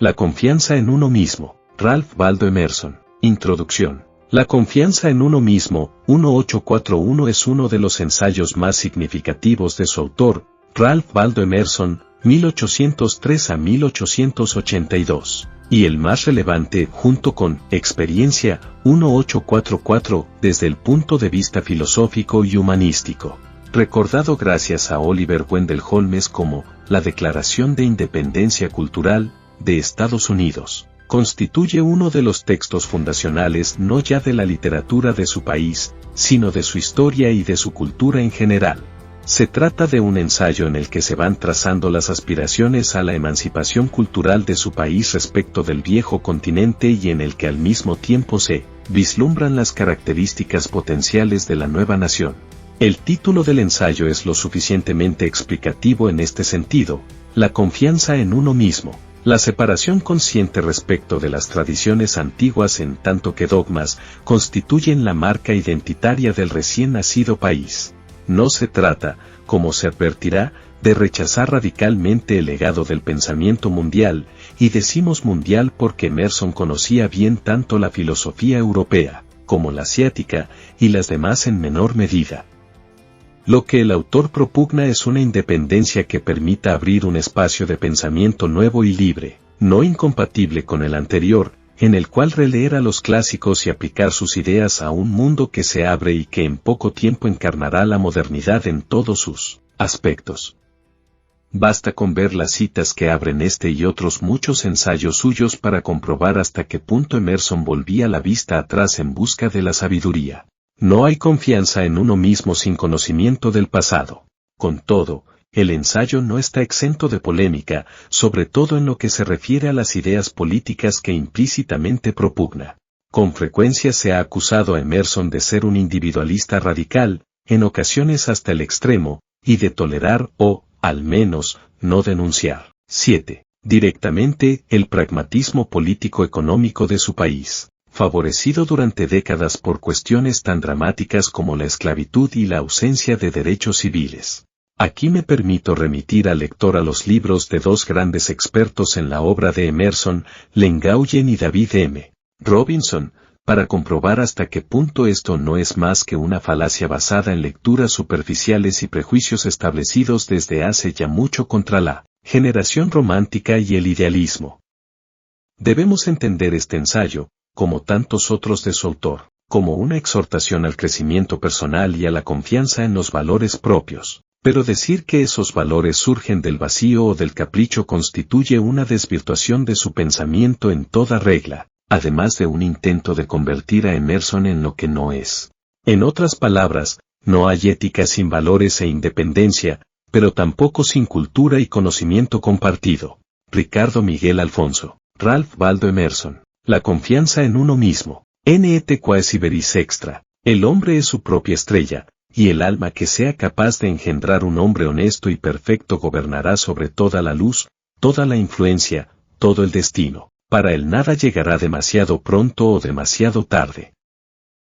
La confianza en uno mismo. Ralph Waldo Emerson. Introducción. La confianza en uno mismo, 1841 es uno de los ensayos más significativos de su autor, Ralph Waldo Emerson, 1803 a 1882, y el más relevante junto con Experiencia, 1844, desde el punto de vista filosófico y humanístico. Recordado gracias a Oliver Wendell Holmes como la Declaración de Independencia Cultural de Estados Unidos. Constituye uno de los textos fundacionales no ya de la literatura de su país, sino de su historia y de su cultura en general. Se trata de un ensayo en el que se van trazando las aspiraciones a la emancipación cultural de su país respecto del viejo continente y en el que al mismo tiempo se vislumbran las características potenciales de la nueva nación. El título del ensayo es lo suficientemente explicativo en este sentido: la confianza en uno mismo. La separación consciente respecto de las tradiciones antiguas en tanto que dogmas constituyen la marca identitaria del recién nacido país. No se trata, como se advertirá, de rechazar radicalmente el legado del pensamiento mundial, y decimos mundial porque Emerson conocía bien tanto la filosofía europea, como la asiática, y las demás en menor medida. Lo que el autor propugna es una independencia que permita abrir un espacio de pensamiento nuevo y libre, no incompatible con el anterior, en el cual releer a los clásicos y aplicar sus ideas a un mundo que se abre y que en poco tiempo encarnará la modernidad en todos sus aspectos. Basta con ver las citas que abren este y otros muchos ensayos suyos para comprobar hasta qué punto Emerson volvía la vista atrás en busca de la sabiduría. No hay confianza en uno mismo sin conocimiento del pasado. Con todo, el ensayo no está exento de polémica, sobre todo en lo que se refiere a las ideas políticas que implícitamente propugna. Con frecuencia se ha acusado a Emerson de ser un individualista radical, en ocasiones hasta el extremo, y de tolerar o, al menos, no denunciar, 7. Directamente, el pragmatismo político-económico de su país, favorecido durante décadas por cuestiones tan dramáticas como la esclavitud y la ausencia de derechos civiles. Aquí me permito remitir al lector a los libros de dos grandes expertos en la obra de Emerson, Lenguyen y David M. Robinson, para comprobar hasta qué punto esto no es más que una falacia basada en lecturas superficiales y prejuicios establecidos desde hace ya mucho contra la generación romántica y el idealismo. Debemos entender este ensayo, como tantos otros de su autor, como una exhortación al crecimiento personal y a la confianza en los valores propios. Pero decir que esos valores surgen del vacío o del capricho constituye una desvirtuación de su pensamiento en toda regla, además de un intento de convertir a Emerson en lo que no es. En otras palabras, no hay ética sin valores e independencia, pero tampoco sin cultura y conocimiento compartido. Ricardo Miguel Alfonso. Ralph Waldo Emerson. La confianza en uno mismo. N.E.T. Quaes Iberis Extra. El hombre es su propia estrella, y el alma que sea capaz de engendrar un hombre honesto y perfecto gobernará sobre toda la luz, toda la influencia, todo el destino. Para él nada llegará demasiado pronto o demasiado tarde.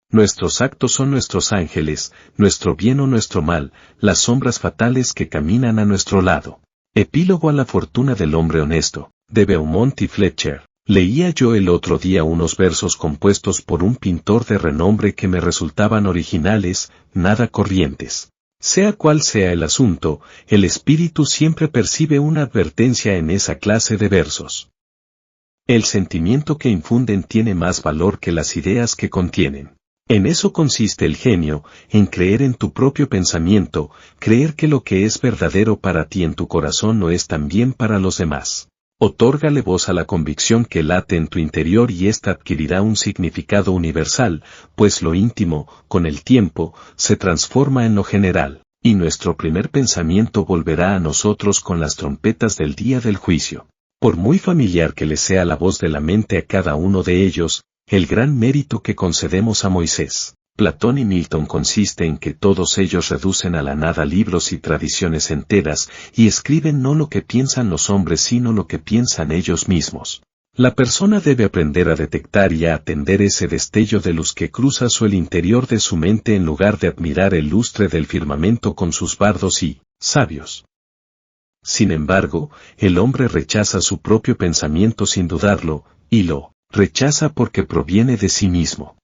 Nuestros actos son nuestros ángeles, nuestro bien o nuestro mal, las sombras fatales que caminan a nuestro lado. Epílogo a la fortuna del hombre honesto, de Beaumont y Fletcher. Leía yo el otro día unos versos compuestos por un pintor de renombre que me resultaban originales, nada corrientes. Sea cual sea el asunto, el espíritu siempre percibe una advertencia en esa clase de versos. El sentimiento que infunden tiene más valor que las ideas que contienen. En eso consiste el genio, en creer en tu propio pensamiento, creer que lo que es verdadero para ti en tu corazón no es también para los demás. Otórgale voz a la convicción que late en tu interior y ésta adquirirá un significado universal, pues lo íntimo, con el tiempo, se transforma en lo general, y nuestro primer pensamiento volverá a nosotros con las trompetas del día del juicio. Por muy familiar que le sea la voz de la mente a cada uno de ellos, el gran mérito que concedemos a Moisés, Platón y Milton consiste en que todos ellos reducen a la nada libros y tradiciones enteras, y escriben no lo que piensan los hombres sino lo que piensan ellos mismos. La persona debe aprender a detectar y a atender ese destello de luz que cruza el interior de su mente en lugar de admirar el lustre del firmamento con sus bardos y sabios. Sin embargo, el hombre rechaza su propio pensamiento sin dudarlo, y lo rechaza porque proviene de sí mismo.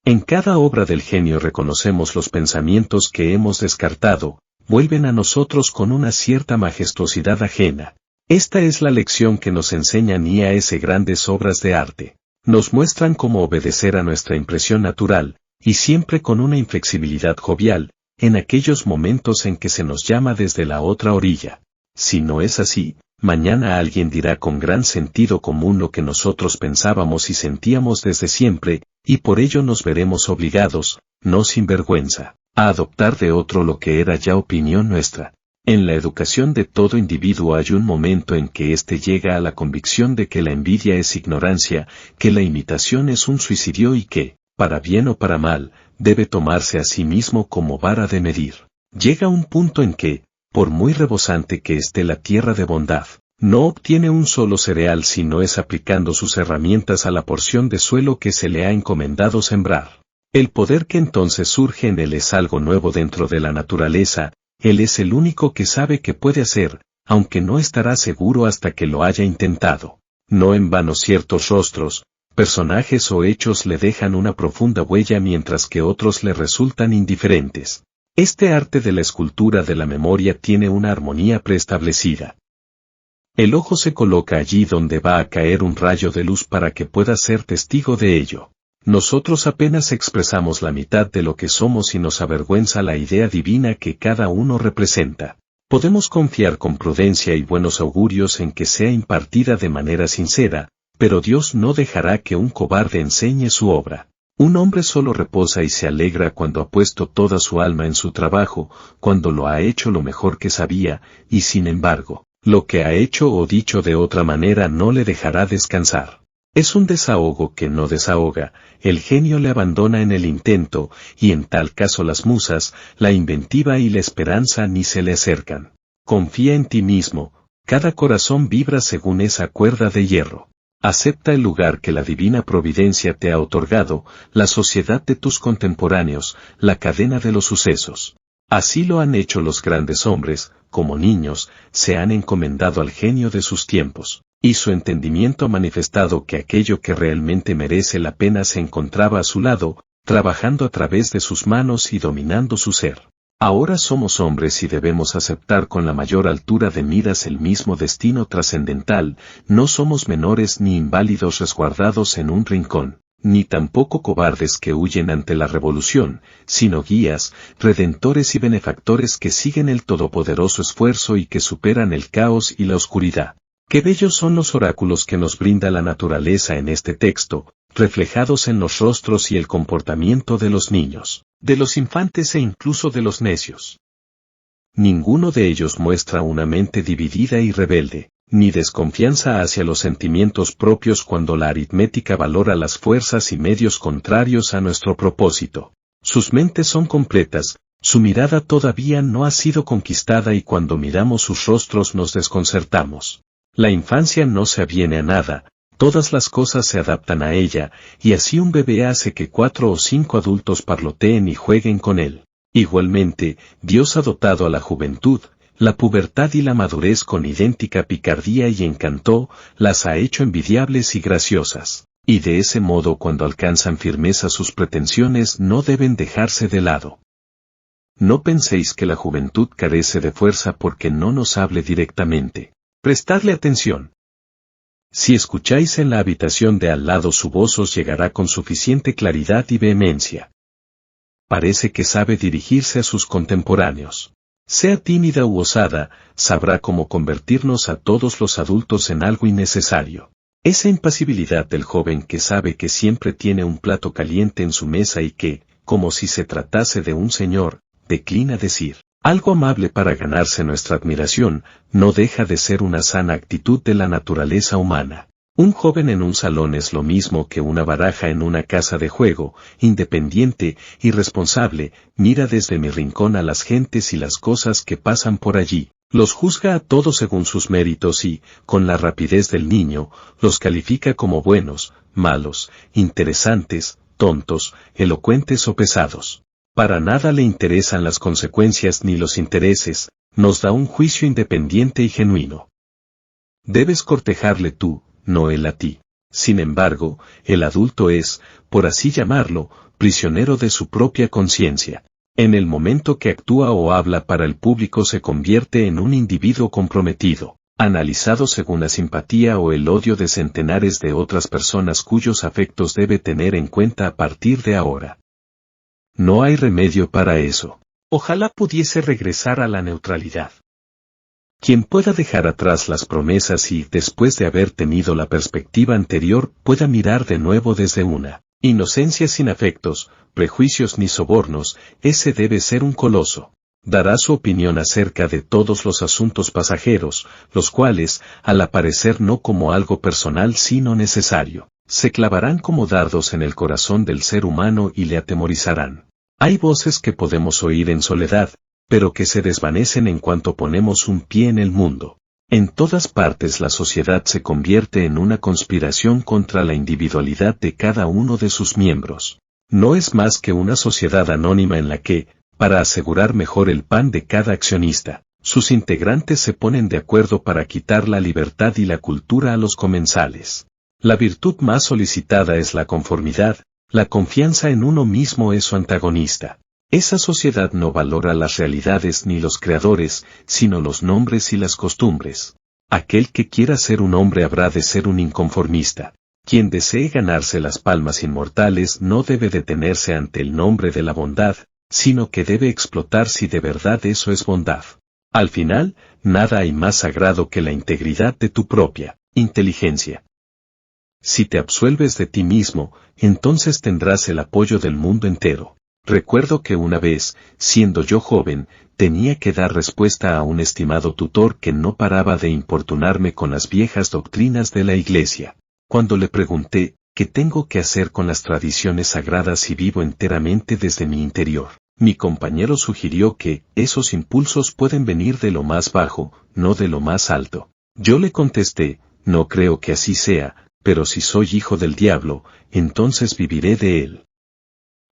En cada obra del genio reconocemos los pensamientos que hemos descartado, vuelven a nosotros con una cierta majestuosidad ajena. Esta es la lección que nos enseñan I.A.S. grandes obras de arte. Nos muestran cómo obedecer a nuestra impresión natural, y siempre con una inflexibilidad jovial, en aquellos momentos en que se nos llama desde la otra orilla. Si no es así, mañana alguien dirá con gran sentido común lo que nosotros pensábamos y sentíamos desde siempre, y por ello nos veremos obligados, no sin vergüenza, a adoptar de otro lo que era ya opinión nuestra. En la educación de todo individuo hay un momento en que éste llega a la convicción de que la envidia es ignorancia, que la imitación es un suicidio y que, para bien o para mal, debe tomarse a sí mismo como vara de medir. Llega un punto en que, por muy rebosante que esté la tierra de bondad, no obtiene un solo cereal si no es aplicando sus herramientas a la porción de suelo que se le ha encomendado sembrar. El poder que entonces surge en él es algo nuevo dentro de la naturaleza. Él es el único que sabe que puede hacer, aunque no estará seguro hasta que lo haya intentado. No en vano ciertos rostros, personajes o hechos le dejan una profunda huella mientras que otros le resultan indiferentes. Este arte de la escultura de la memoria tiene una armonía preestablecida. El ojo se coloca allí donde va a caer un rayo de luz para que pueda ser testigo de ello. Nosotros apenas expresamos la mitad de lo que somos y nos avergüenza la idea divina que cada uno representa. Podemos confiar con prudencia y buenos augurios en que sea impartida de manera sincera, pero Dios no dejará que un cobarde enseñe su obra. Un hombre solo reposa y se alegra cuando ha puesto toda su alma en su trabajo, cuando lo ha hecho lo mejor que sabía, y sin embargo, lo que ha hecho o dicho de otra manera no le dejará descansar. Es un desahogo que no desahoga, el genio le abandona en el intento, y en tal caso las musas, la inventiva y la esperanza ni se le acercan. Confía en ti mismo, cada corazón vibra según esa cuerda de hierro. Acepta el lugar que la divina providencia te ha otorgado, la sociedad de tus contemporáneos, la cadena de los sucesos. Así lo han hecho los grandes hombres, como niños, se han encomendado al genio de sus tiempos. Y su entendimiento ha manifestado que aquello que realmente merece la pena se encontraba a su lado, trabajando a través de sus manos y dominando su ser. Ahora somos hombres y debemos aceptar con la mayor altura de miras el mismo destino trascendental, no somos menores ni inválidos resguardados en un rincón, ni tampoco cobardes que huyen ante la revolución, sino guías, redentores y benefactores que siguen el todopoderoso esfuerzo y que superan el caos y la oscuridad. Qué bellos son los oráculos que nos brinda la naturaleza en este texto, reflejados en los rostros y el comportamiento de los niños, de los infantes e incluso de los necios. Ninguno de ellos muestra una mente dividida y rebelde, ni desconfianza hacia los sentimientos propios cuando la aritmética valora las fuerzas y medios contrarios a nuestro propósito. Sus mentes son completas, su mirada todavía no ha sido conquistada y cuando miramos sus rostros nos desconcertamos. La infancia no se aviene a nada, todas las cosas se adaptan a ella, y así un bebé hace que 4 o 5 adultos parloteen y jueguen con él. Igualmente, Dios ha dotado a la juventud, la pubertad y la madurez con idéntica picardía y encanto, las ha hecho envidiables y graciosas, y de ese modo cuando alcanzan firmeza sus pretensiones no deben dejarse de lado. No penséis que la juventud carece de fuerza porque no nos hable directamente. Prestadle atención. Si escucháis en la habitación de al lado su voz os llegará con suficiente claridad y vehemencia. Parece que sabe dirigirse a sus contemporáneos. Sea tímida u osada, sabrá cómo convertirnos a todos los adultos en algo innecesario. Esa impasibilidad del joven que sabe que siempre tiene un plato caliente en su mesa y que, como si se tratase de un señor, declina decir algo amable para ganarse nuestra admiración, no deja de ser una sana actitud de la naturaleza humana. Un joven en un salón es lo mismo que una baraja en una casa de juego, independiente, irresponsable, mira desde mi rincón a las gentes y las cosas que pasan por allí, los juzga a todos según sus méritos y, con la rapidez del niño, los califica como buenos, malos, interesantes, tontos, elocuentes o pesados. Para nada le interesan las consecuencias ni los intereses, nos da un juicio independiente y genuino. Debes cortejarle tú, no él a ti. Sin embargo, el adulto es, por así llamarlo, prisionero de su propia conciencia. En el momento que actúa o habla para el público se convierte en un individuo comprometido, analizado según la simpatía o el odio de centenares de otras personas cuyos afectos debe tener en cuenta a partir de ahora. No hay remedio para eso. Ojalá pudiese regresar a la neutralidad. Quien pueda dejar atrás las promesas y, después de haber tenido la perspectiva anterior, pueda mirar de nuevo desde una inocencia sin afectos, prejuicios ni sobornos, ese debe ser un coloso. Dará su opinión acerca de todos los asuntos pasajeros, los cuales, al aparecer no como algo personal sino necesario, se clavarán como dardos en el corazón del ser humano y le atemorizarán. Hay voces que podemos oír en soledad, pero que se desvanecen en cuanto ponemos un pie en el mundo. En todas partes la sociedad se convierte en una conspiración contra la individualidad de cada uno de sus miembros. No es más que una sociedad anónima en la que, para asegurar mejor el pan de cada accionista, sus integrantes se ponen de acuerdo para quitar la libertad y la cultura a los comensales. La virtud más solicitada es la conformidad, la confianza en uno mismo es su antagonista. Esa sociedad no valora las realidades ni los creadores, sino los nombres y las costumbres. Aquel que quiera ser un hombre habrá de ser un inconformista. Quien desee ganarse las palmas inmortales no debe detenerse ante el nombre de la bondad, sino que debe explotar si de verdad eso es bondad. Al final, nada hay más sagrado que la integridad de tu propia inteligencia. Si te absuelves de ti mismo, entonces tendrás el apoyo del mundo entero. Recuerdo que una vez, siendo yo joven, tenía que dar respuesta a un estimado tutor que no paraba de importunarme con las viejas doctrinas de la Iglesia. Cuando le pregunté, ¿qué tengo que hacer con las tradiciones sagradas si vivo enteramente desde mi interior? Mi compañero sugirió que, esos impulsos pueden venir de lo más bajo, no de lo más alto. Yo le contesté, no creo que así sea, pero si soy hijo del diablo, entonces viviré de él.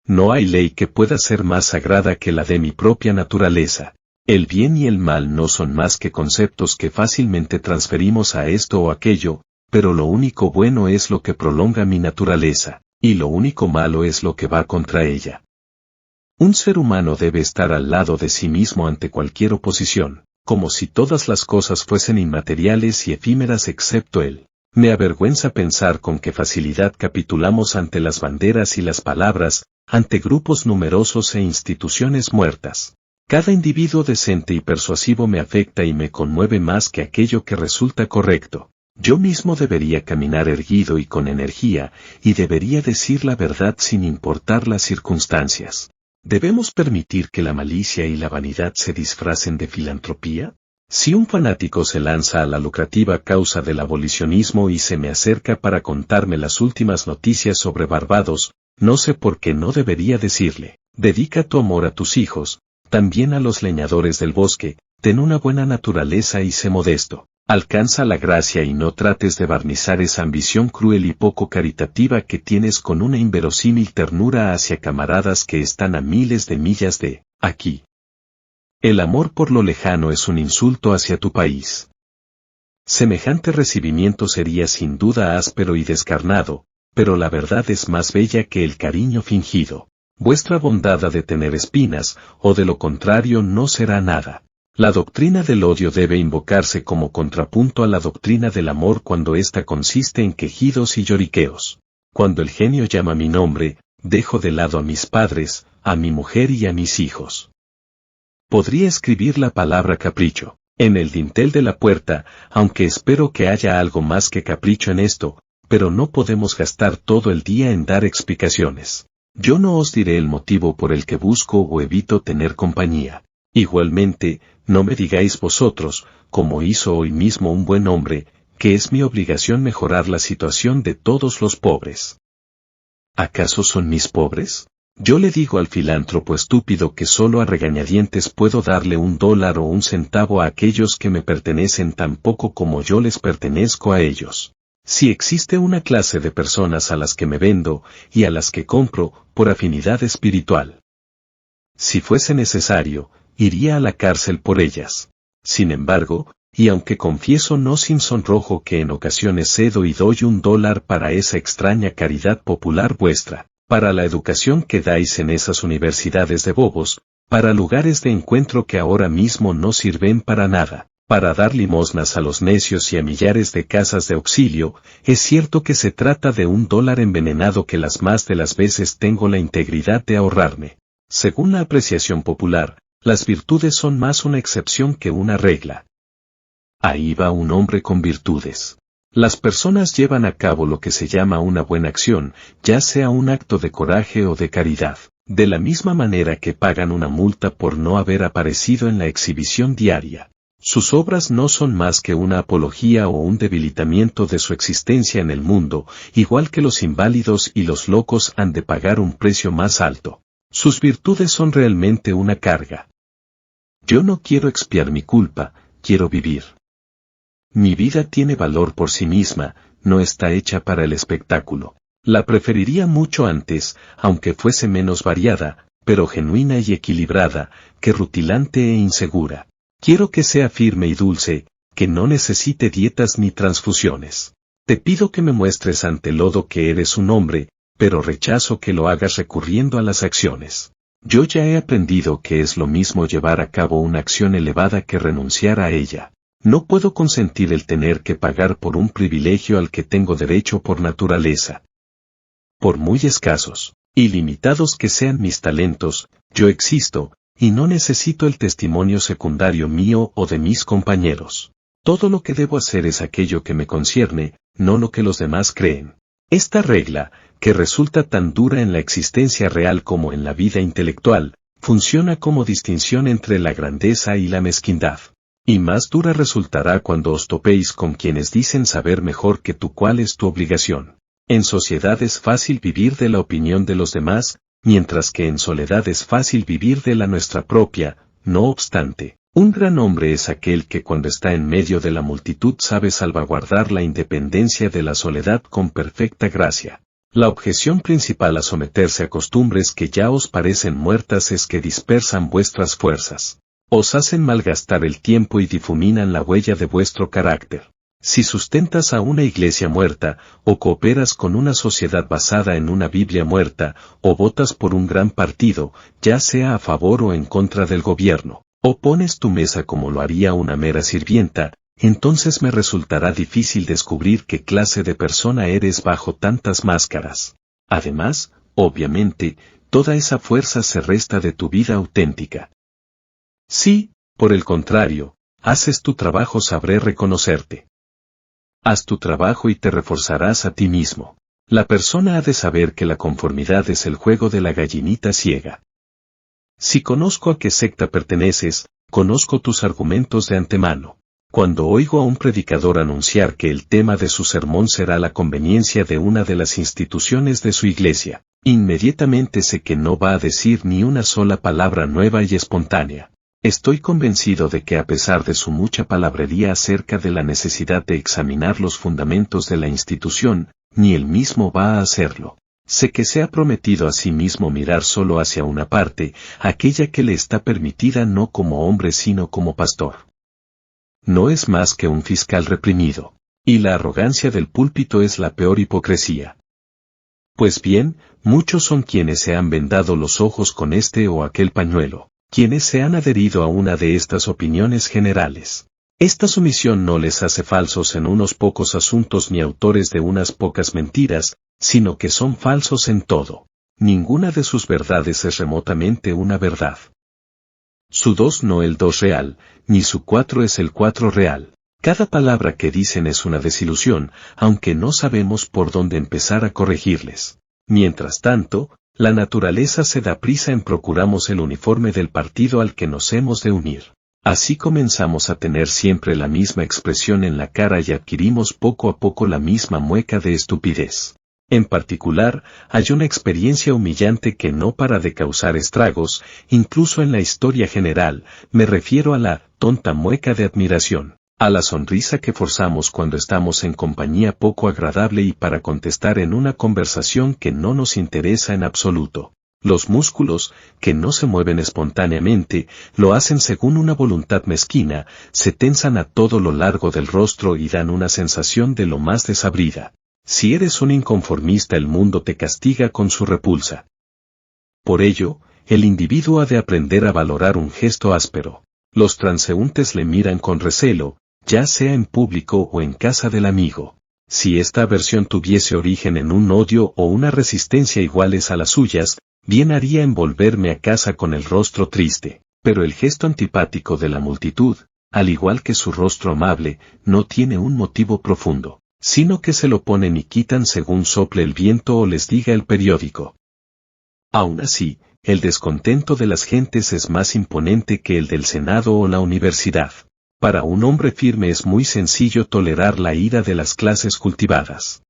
No hay ley que pueda ser más sagrada que la de mi propia naturaleza. El bien y el mal no son más que conceptos que fácilmente transferimos a esto o aquello, pero lo único bueno es lo que prolonga mi naturaleza, y lo único malo es lo que va contra ella. Un ser humano debe estar al lado de sí mismo ante cualquier oposición, como si todas las cosas fuesen inmateriales y efímeras excepto él. Me avergüenza pensar con qué facilidad capitulamos ante las banderas y las palabras, ante grupos numerosos e instituciones muertas. Cada individuo decente y persuasivo me afecta y me conmueve más que aquello que resulta correcto. Yo mismo debería caminar erguido y con energía, y debería decir la verdad sin importar las circunstancias. ¿Debemos permitir que la malicia y la vanidad se disfracen de filantropía? Si un fanático se lanza a la lucrativa causa del abolicionismo y se me acerca para contarme las últimas noticias sobre Barbados, no sé por qué no debería decirle, dedica tu amor a tus hijos, también a los leñadores del bosque, ten una buena naturaleza y sé modesto, alcanza la gracia y no trates de barnizar esa ambición cruel y poco caritativa que tienes con una inverosímil ternura hacia camaradas que están a miles de millas de aquí. El amor por lo lejano es un insulto hacia tu país. Semejante recibimiento sería sin duda áspero y descarnado, pero la verdad es más bella que el cariño fingido. Vuestra bondad ha de tener espinas, o de lo contrario no será nada. La doctrina del odio debe invocarse como contrapunto a la doctrina del amor cuando ésta consiste en quejidos y lloriqueos. Cuando el genio llama mi nombre, dejo de lado a mis padres, a mi mujer y a mis hijos. Podría escribir la palabra capricho en el dintel de la puerta, aunque espero que haya algo más que capricho en esto, pero no podemos gastar todo el día en dar explicaciones. Yo no os diré el motivo por el que busco o evito tener compañía. Igualmente, no me digáis vosotros, como hizo hoy mismo un buen hombre, que es mi obligación mejorar la situación de todos los pobres. ¿Acaso son mis pobres? Yo le digo al filántropo estúpido que solo a regañadientes puedo darle $1 o 1 centavo a aquellos que me pertenecen tan poco como yo les pertenezco a ellos. Si existe una clase de personas a las que me vendo, y a las que compro, por afinidad espiritual. Si fuese necesario, iría a la cárcel por ellas. Sin embargo, y aunque confieso no sin sonrojo que en ocasiones cedo y doy $1 para esa extraña caridad popular vuestra, para la educación que dais en esas universidades de bobos, para lugares de encuentro que ahora mismo no sirven para nada, para dar limosnas a los necios y a millares de casas de auxilio, es cierto que se trata de $1 envenenado que las más de las veces tengo la integridad de ahorrarme. Según la apreciación popular, las virtudes son más una excepción que una regla. Ahí va un hombre con virtudes. Las personas llevan a cabo lo que se llama una buena acción, ya sea un acto de coraje o de caridad, de la misma manera que pagan una multa por no haber aparecido en la exhibición diaria. Sus obras no son más que una apología o un debilitamiento de su existencia en el mundo, igual que los inválidos y los locos han de pagar un precio más alto. Sus virtudes son realmente una carga. Yo no quiero expiar mi culpa, quiero vivir. Mi vida tiene valor por sí misma, no está hecha para el espectáculo. La preferiría mucho antes, aunque fuese menos variada, pero genuina y equilibrada, que rutilante e insegura. Quiero que sea firme y dulce, que no necesite dietas ni transfusiones. Te pido que me muestres ante el lodo que eres un hombre, pero rechazo que lo hagas recurriendo a las acciones. Yo ya he aprendido que es lo mismo llevar a cabo una acción elevada que renunciar a ella. No puedo consentir el tener que pagar por un privilegio al que tengo derecho por naturaleza. Por muy escasos y limitados que sean mis talentos, yo existo, y no necesito el testimonio secundario mío o de mis compañeros. Todo lo que debo hacer es aquello que me concierne, no lo que los demás creen. Esta regla, que resulta tan dura en la existencia real como en la vida intelectual, funciona como distinción entre la grandeza y la mezquindad. Y más dura resultará cuando os topéis con quienes dicen saber mejor que tú cuál es tu obligación. En sociedad es fácil vivir de la opinión de los demás, mientras que en soledad es fácil vivir de la nuestra propia. No obstante, un gran hombre es aquel que cuando está en medio de la multitud sabe salvaguardar la independencia de la soledad con perfecta gracia. La objeción principal a someterse a costumbres que ya os parecen muertas es que dispersan vuestras fuerzas. Os hacen malgastar el tiempo y difuminan la huella de vuestro carácter. Si sustentas a una iglesia muerta, o cooperas con una sociedad basada en una Biblia muerta, o votas por un gran partido, ya sea a favor o en contra del gobierno, o pones tu mesa como lo haría una mera sirvienta, entonces me resultará difícil descubrir qué clase de persona eres bajo tantas máscaras. Además, obviamente, toda esa fuerza se resta de tu vida auténtica. Si, por el contrario, haces tu trabajo sabré reconocerte. Haz tu trabajo y te reforzarás a ti mismo. La persona ha de saber que la conformidad es el juego de la gallinita ciega. Si conozco a qué secta perteneces, conozco tus argumentos de antemano. Cuando oigo a un predicador anunciar que el tema de su sermón será la conveniencia de una de las instituciones de su iglesia, inmediatamente sé que no va a decir ni una sola palabra nueva y espontánea. Estoy convencido de que a pesar de su mucha palabrería acerca de la necesidad de examinar los fundamentos de la institución, ni él mismo va a hacerlo. Sé que se ha prometido a sí mismo mirar solo hacia una parte, aquella que le está permitida no como hombre sino como pastor. No es más que un fiscal reprimido. Y la arrogancia del púlpito es la peor hipocresía. Pues bien, muchos son quienes se han vendado los ojos con este o aquel pañuelo, quienes se han adherido a una de estas opiniones generales. Esta sumisión no les hace falsos en unos pocos asuntos ni autores de unas pocas mentiras, sino que son falsos en todo. Ninguna de sus verdades es remotamente una verdad. Su 2 no el 2 real, ni su 4 es el 4 real. Cada palabra que dicen es una desilusión, aunque no sabemos por dónde empezar a corregirles. Mientras tanto, la naturaleza se da prisa en procuramos el uniforme del partido al que nos hemos de unir. Así comenzamos a tener siempre la misma expresión en la cara y adquirimos poco a poco la misma mueca de estupidez. En particular, hay una experiencia humillante que no para de causar estragos, incluso en la historia general, me refiero a la tonta mueca de admiración, a la sonrisa que forzamos cuando estamos en compañía poco agradable y para contestar en una conversación que no nos interesa en absoluto. Los músculos, que no se mueven espontáneamente, lo hacen según una voluntad mezquina, se tensan a todo lo largo del rostro y dan una sensación de lo más desabrida. Si eres un inconformista, el mundo te castiga con su repulsa. Por ello, el individuo ha de aprender a valorar un gesto áspero. Los transeúntes le miran con recelo, ya sea en público o en casa del amigo. Si esta aversión tuviese origen en un odio o una resistencia iguales a las suyas, bien haría en volverme a casa con el rostro triste. Pero el gesto antipático de la multitud, al igual que su rostro amable, no tiene un motivo profundo, sino que se lo ponen y quitan según sople el viento o les diga el periódico. Aún así, el descontento de las gentes es más imponente que el del Senado o la universidad. Para un hombre firme es muy sencillo tolerar la ira de las clases cultivadas.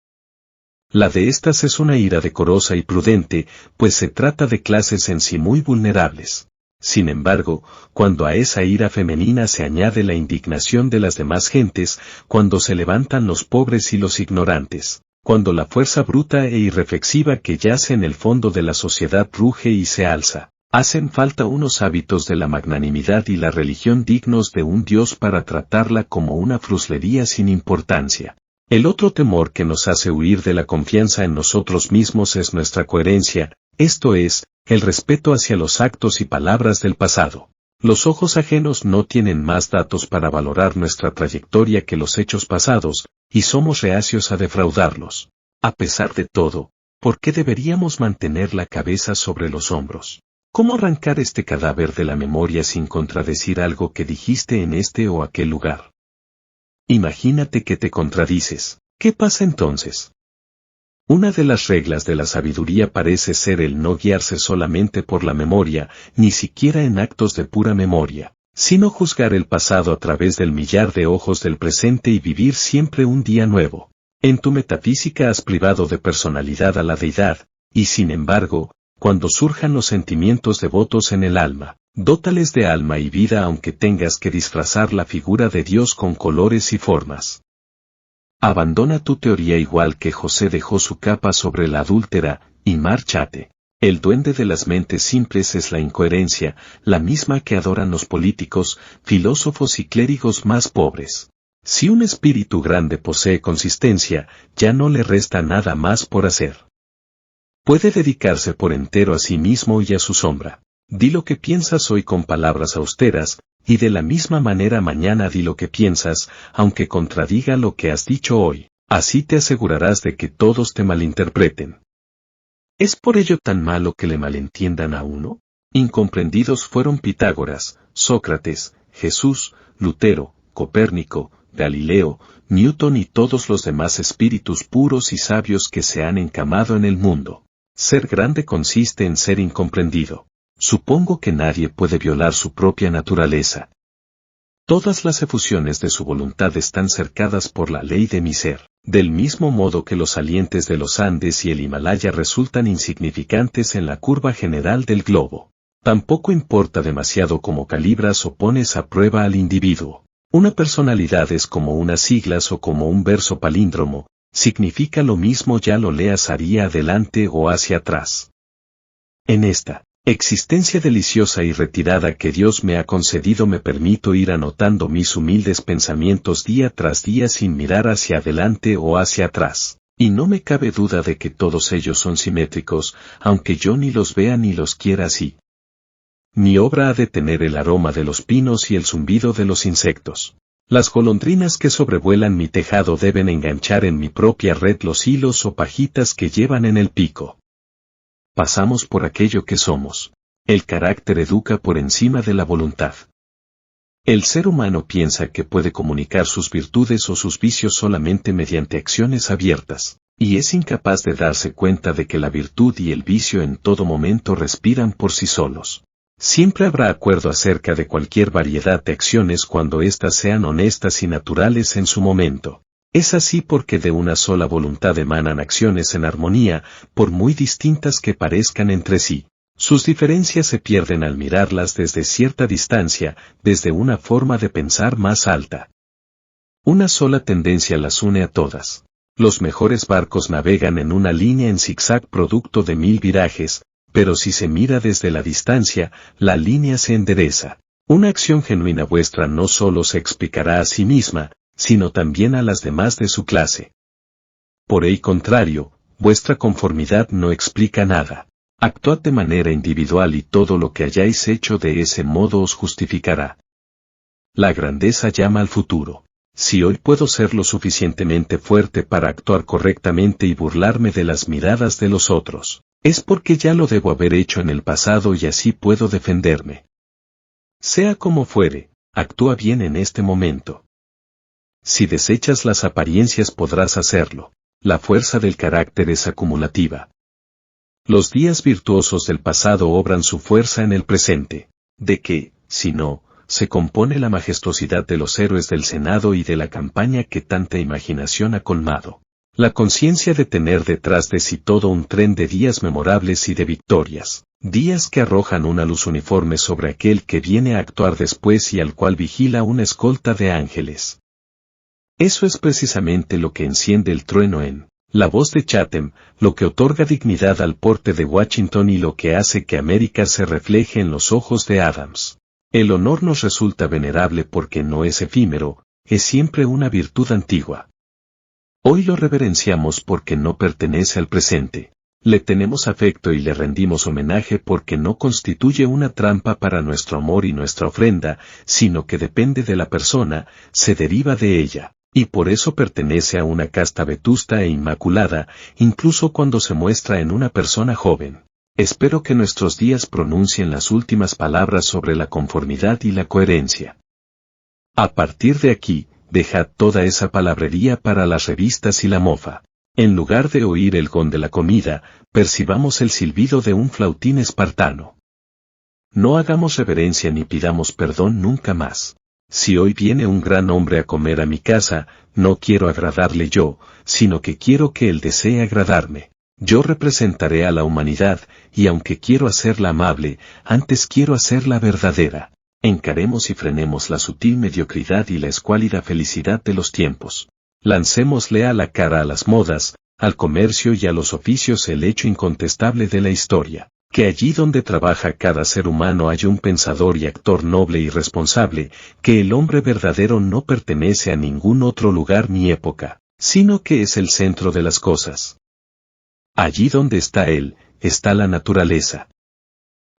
La de estas es una ira decorosa y prudente, pues se trata de clases en sí muy vulnerables. Sin embargo, cuando a esa ira femenina se añade la indignación de las demás gentes, cuando se levantan los pobres y los ignorantes, cuando la fuerza bruta e irreflexiva que yace en el fondo de la sociedad ruge y se alza, hacen falta unos hábitos de la magnanimidad y la religión dignos de un Dios para tratarla como una fruslería sin importancia. El otro temor que nos hace huir de la confianza en nosotros mismos es nuestra coherencia, esto es, el respeto hacia los actos y palabras del pasado. Los ojos ajenos no tienen más datos para valorar nuestra trayectoria que los hechos pasados, y somos reacios a defraudarlos. A pesar de todo, ¿por qué deberíamos mantener la cabeza sobre los hombros? ¿Cómo arrancar este cadáver de la memoria sin contradecir algo que dijiste en este o aquel lugar? Imagínate que te contradices. ¿Qué pasa entonces? Una de las reglas de la sabiduría parece ser el no guiarse solamente por la memoria, ni siquiera en actos de pura memoria, sino juzgar el pasado a través del millar de ojos del presente y vivir siempre un día nuevo. En tu metafísica has privado de personalidad a la deidad, y sin embargo, cuando surjan los sentimientos devotos en el alma, dótales de alma y vida aunque tengas que disfrazar la figura de Dios con colores y formas. Abandona tu teoría igual que José dejó su capa sobre la adúltera, y márchate. El duende de las mentes simples es la incoherencia, la misma que adoran los políticos, filósofos y clérigos más pobres. Si un espíritu grande posee consistencia, ya no le resta nada más por hacer. Puede dedicarse por entero a sí mismo y a su sombra. Di lo que piensas hoy con palabras austeras, y de la misma manera mañana di lo que piensas, aunque contradiga lo que has dicho hoy. Así te asegurarás de que todos te malinterpreten. ¿Es por ello tan malo que le malentiendan a uno? Incomprendidos fueron Pitágoras, Sócrates, Jesús, Lutero, Copérnico, Galileo, Newton y todos los demás espíritus puros y sabios que se han encamado en el mundo. Ser grande consiste en ser incomprendido. Supongo que nadie puede violar su propia naturaleza. Todas las efusiones de su voluntad están cercadas por la ley de mi ser, del mismo modo que los salientes de los Andes y el Himalaya resultan insignificantes en la curva general del globo. Tampoco importa demasiado cómo calibras o pones a prueba al individuo. Una personalidad es como unas siglas o como un verso palíndromo, significa lo mismo ya lo leas hacia adelante o hacia atrás. En esta existencia deliciosa y retirada que Dios me ha concedido me permito ir anotando mis humildes pensamientos día tras día sin mirar hacia adelante o hacia atrás, y no me cabe duda de que todos ellos son simétricos, aunque yo ni los vea ni los quiera así. Mi obra ha de tener el aroma de los pinos y el zumbido de los insectos. Las golondrinas que sobrevuelan mi tejado deben enganchar en mi propia red los hilos o pajitas que llevan en el pico. Pasamos por aquello que somos. El carácter educa por encima de la voluntad. El ser humano piensa que puede comunicar sus virtudes o sus vicios solamente mediante acciones abiertas, y es incapaz de darse cuenta de que la virtud y el vicio en todo momento respiran por sí solos. Siempre habrá acuerdo acerca de cualquier variedad de acciones cuando éstas sean honestas y naturales en su momento. Es así porque de una sola voluntad emanan acciones en armonía, por muy distintas que parezcan entre sí. Sus diferencias se pierden al mirarlas desde cierta distancia, desde una forma de pensar más alta. Una sola tendencia las une a todas. Los mejores barcos navegan en una línea en zigzag producto de 1000 virajes, pero si se mira desde la distancia, la línea se endereza. Una acción genuina vuestra no solo se explicará a sí misma, sino también a las demás de su clase. Por el contrario, vuestra conformidad no explica nada. Actuad de manera individual y todo lo que hayáis hecho de ese modo os justificará. La grandeza llama al futuro. Si hoy puedo ser lo suficientemente fuerte para actuar correctamente y burlarme de las miradas de los otros, es porque ya lo debo haber hecho en el pasado y así puedo defenderme. Sea como fuere, actúa bien en este momento. Si desechas las apariencias podrás hacerlo. La fuerza del carácter es acumulativa. Los días virtuosos del pasado obran su fuerza en el presente, de que, si no, se compone la majestuosidad de los héroes del Senado y de la campaña que tanta imaginación ha colmado. La conciencia de tener detrás de sí todo un tren de días memorables y de victorias, días que arrojan una luz uniforme sobre aquel que viene a actuar después y al cual vigila una escolta de ángeles. Eso es precisamente lo que enciende el trueno en La Voz de Chatham, lo que otorga dignidad al porte de Washington y lo que hace que América se refleje en los ojos de Adams. El honor nos resulta venerable porque no es efímero, es siempre una virtud antigua. Hoy lo reverenciamos porque no pertenece al presente. Le tenemos afecto y le rendimos homenaje porque no constituye una trampa para nuestro amor y nuestra ofrenda, sino que depende de la persona, se deriva de ella, y por eso pertenece a una casta vetusta e inmaculada, incluso cuando se muestra en una persona joven. Espero que nuestros días pronuncien las últimas palabras sobre la conformidad y la coherencia. A partir de aquí, dejad toda esa palabrería para las revistas y la mofa. En lugar de oír el gong de la comida, percibamos el silbido de un flautín espartano. No hagamos reverencia ni pidamos perdón nunca más. Si hoy viene un gran hombre a comer a mi casa, no quiero agradarle yo, sino que quiero que él desee agradarme. Yo representaré a la humanidad, y aunque quiero hacerla amable, antes quiero hacerla verdadera. Encaremos y frenemos la sutil mediocridad y la escuálida felicidad de los tiempos. Lancémosle a la cara a las modas, al comercio y a los oficios el hecho incontestable de la historia, que allí donde trabaja cada ser humano hay un pensador y actor noble y responsable, que el hombre verdadero no pertenece a ningún otro lugar ni época, sino que es el centro de las cosas. Allí donde está él, está la naturaleza.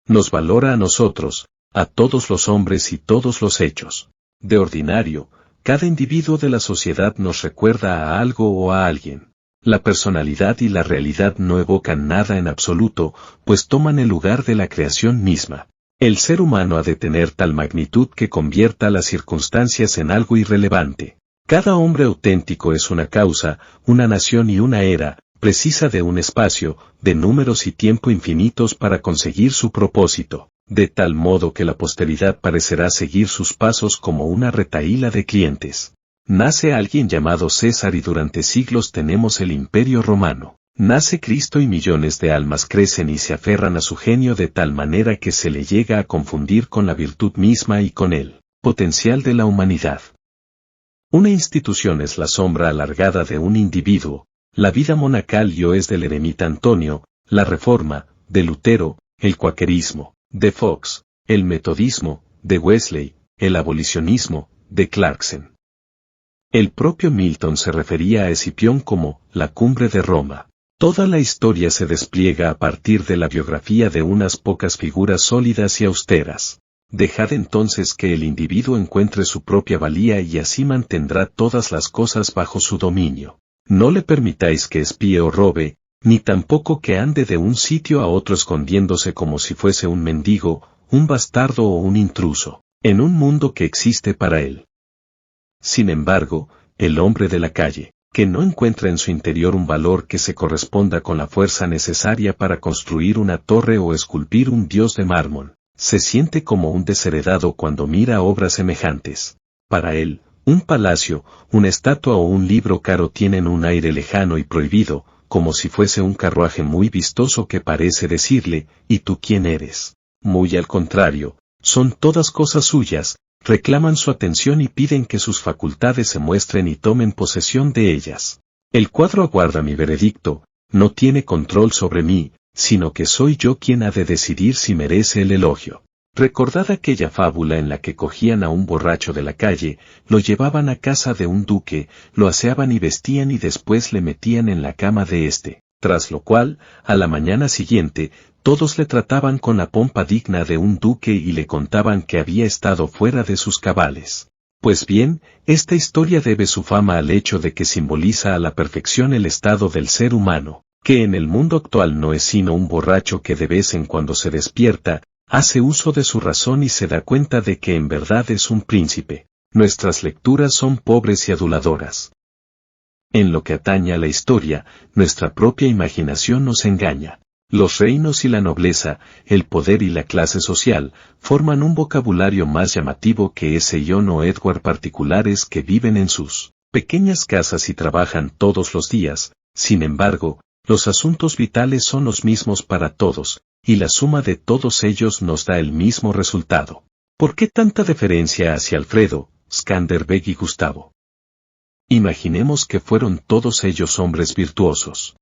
Nos valora a nosotros, a todos los hombres y todos los hechos. De ordinario, cada individuo de la sociedad nos recuerda a algo o a alguien. La personalidad y la realidad no evocan nada en absoluto, pues toman el lugar de la creación misma. El ser humano ha de tener tal magnitud que convierta las circunstancias en algo irrelevante. Cada hombre auténtico es una causa, una nación y una era, precisa de un espacio, de números y tiempo infinitos para conseguir su propósito, de tal modo que la posteridad parecerá seguir sus pasos como una retahíla de clientes. Nace alguien llamado César y durante siglos tenemos el Imperio Romano. Nace Cristo y millones de almas crecen y se aferran a su genio de tal manera que se le llega a confundir con la virtud misma y con el potencial de la humanidad. Una institución es la sombra alargada de un individuo. La vida monacal es del eremita Antonio, la Reforma, de Lutero, el cuaquerismo, de Fox, el metodismo, de Wesley, el abolicionismo, de Clarkson. El propio Milton se refería a Escipión como la cumbre de Roma. Toda la historia se despliega a partir de la biografía de unas pocas figuras sólidas y austeras. Dejad entonces que el individuo encuentre su propia valía y así mantendrá todas las cosas bajo su dominio. No le permitáis que espíe o robe, ni tampoco que ande de un sitio a otro escondiéndose como si fuese un mendigo, un bastardo o un intruso, en un mundo que existe para él. Sin embargo, el hombre de la calle, que no encuentra en su interior un valor que se corresponda con la fuerza necesaria para construir una torre o esculpir un dios de mármol, se siente como un desheredado cuando mira obras semejantes. Para él, un palacio, una estatua o un libro caro tienen un aire lejano y prohibido, como si fuese un carruaje muy vistoso que parece decirle, ¿y tú quién eres? Muy al contrario, son todas cosas suyas, reclaman su atención y piden que sus facultades se muestren y tomen posesión de ellas. El cuadro aguarda mi veredicto, no tiene control sobre mí, sino que soy yo quien ha de decidir si merece el elogio. Recordad aquella fábula en la que cogían a un borracho de la calle, lo llevaban a casa de un duque, lo aseaban y vestían y después le metían en la cama de éste, tras lo cual, a la mañana siguiente, todos le trataban con la pompa digna de un duque y le contaban que había estado fuera de sus cabales. Pues bien, esta historia debe su fama al hecho de que simboliza a la perfección el estado del ser humano, que en el mundo actual no es sino un borracho que de vez en cuando se despierta, hace uso de su razón y se da cuenta de que en verdad es un príncipe. Nuestras lecturas son pobres y aduladoras. En lo que atañe a la historia, nuestra propia imaginación nos engaña. Los reinos y la nobleza, el poder y la clase social, forman un vocabulario más llamativo que ese John o Edward particulares que viven en sus pequeñas casas y trabajan todos los días. Sin embargo, los asuntos vitales son los mismos para todos, y la suma de todos ellos nos da el mismo resultado. ¿Por qué tanta deferencia hacia Alfredo, Skanderbeg y Gustavo? Imaginemos que fueron todos ellos hombres virtuosos.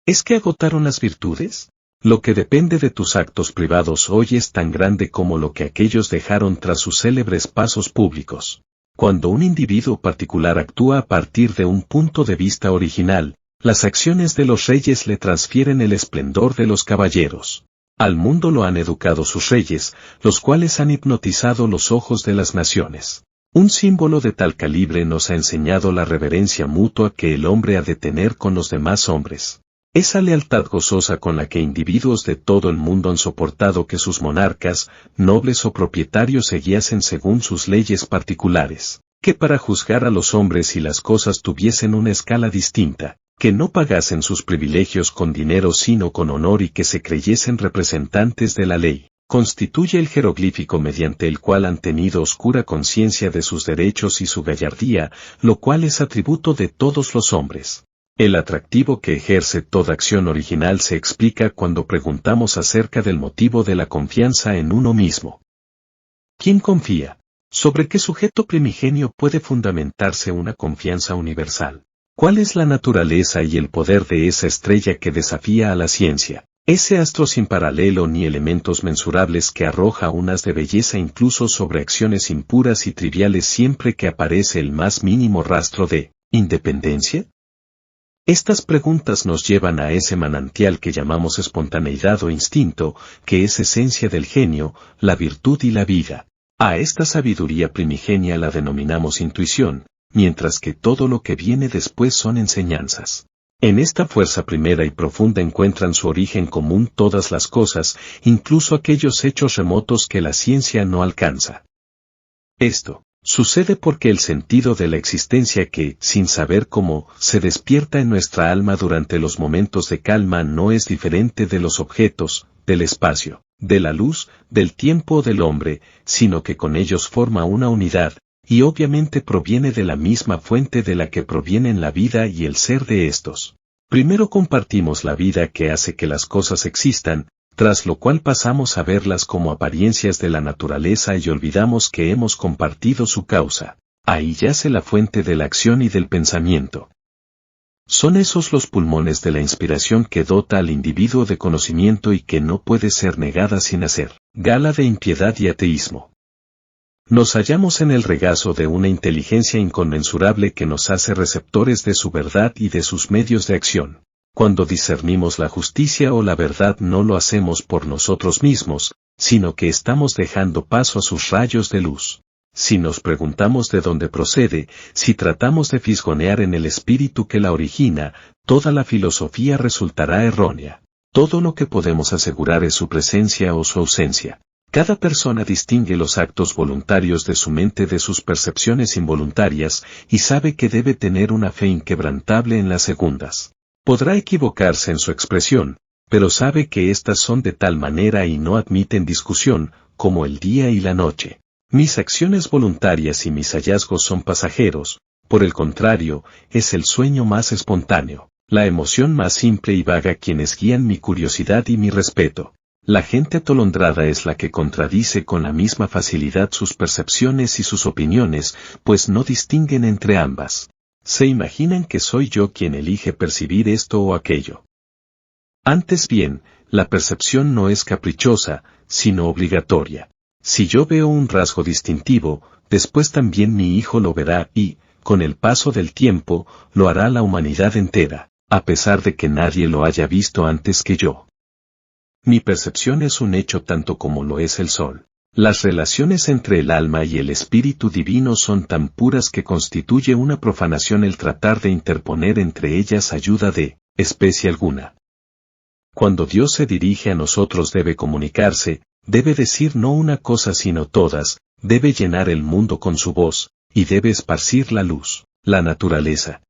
¿Es que agotaron las virtudes? Lo que depende de tus actos privados hoy es tan grande como lo que aquellos dejaron tras sus célebres pasos públicos. Cuando un individuo particular actúa a partir de un punto de vista original, las acciones de los reyes le transfieren el esplendor de los caballeros. Al mundo lo han educado sus reyes, los cuales han hipnotizado los ojos de las naciones. Un símbolo de tal calibre nos ha enseñado la reverencia mutua que el hombre ha de tener con los demás hombres. Esa lealtad gozosa con la que individuos de todo el mundo han soportado que sus monarcas, nobles o propietarios se guiasen según sus leyes particulares, que para juzgar a los hombres y las cosas tuviesen una escala distinta, que no pagasen sus privilegios con dinero sino con honor y que se creyesen representantes de la ley, constituye el jeroglífico mediante el cual han tenido oscura conciencia de sus derechos y su gallardía, lo cual es atributo de todos los hombres. El atractivo que ejerce toda acción original se explica cuando preguntamos acerca del motivo de la confianza en uno mismo. ¿Quién confía? ¿Sobre qué sujeto primigenio puede fundamentarse una confianza universal? ¿Cuál es la naturaleza y el poder de esa estrella que desafía a la ciencia? Ese astro sin paralelo ni elementos mensurables que arroja unas de belleza incluso sobre acciones impuras y triviales siempre que aparece el más mínimo rastro de independencia. Estas preguntas nos llevan a ese manantial que llamamos espontaneidad o instinto, que es esencia del genio, la virtud y la vida. A esta sabiduría primigenia la denominamos intuición, mientras que todo lo que viene después son enseñanzas. En esta fuerza primera y profunda encuentran su origen común todas las cosas, incluso aquellos hechos remotos que la ciencia no alcanza. Esto sucede porque el sentido de la existencia que, sin saber cómo, se despierta en nuestra alma durante los momentos de calma no es diferente de los objetos, del espacio, de la luz, del tiempo o del hombre, sino que con ellos forma una unidad, y obviamente proviene de la misma fuente de la que provienen la vida y el ser de estos. Primero compartimos la vida que hace que las cosas existan, tras lo cual pasamos a verlas como apariencias de la naturaleza y olvidamos que hemos compartido su causa. Ahí yace la fuente de la acción y del pensamiento. Son esos los pulmones de la inspiración que dota al individuo de conocimiento y que no puede ser negada sin hacer gala de impiedad y ateísmo. Nos hallamos en el regazo de una inteligencia inconmensurable que nos hace receptores de su verdad y de sus medios de acción. Cuando discernimos la justicia o la verdad no lo hacemos por nosotros mismos, sino que estamos dejando paso a sus rayos de luz. Si nos preguntamos de dónde procede, si tratamos de fisgonear en el espíritu que la origina, toda la filosofía resultará errónea. Todo lo que podemos asegurar es su presencia o su ausencia. Cada persona distingue los actos voluntarios de su mente de sus percepciones involuntarias y sabe que debe tener una fe inquebrantable en las segundas. Podrá equivocarse en su expresión, pero sabe que éstas son de tal manera y no admiten discusión, como el día y la noche. Mis acciones voluntarias y mis hallazgos son pasajeros, por el contrario, es el sueño más espontáneo, la emoción más simple y vaga quienes guían mi curiosidad y mi respeto. La gente atolondrada es la que contradice con la misma facilidad sus percepciones y sus opiniones, pues no distinguen entre ambas. Se imaginan que soy yo quien elige percibir esto o aquello. Antes bien, la percepción no es caprichosa, sino obligatoria. Si yo veo un rasgo distintivo, después también mi hijo lo verá y, con el paso del tiempo, lo hará la humanidad entera, a pesar de que nadie lo haya visto antes que yo. Mi percepción es un hecho tanto como lo es el sol. Las relaciones entre el alma y el espíritu divino son tan puras que constituye una profanación el tratar de interponer entre ellas ayuda de especie alguna. Cuando Dios se dirige a nosotros debe comunicarse, debe decir no una cosa sino todas, debe llenar el mundo con su voz, y debe esparcir la luz, la naturaleza,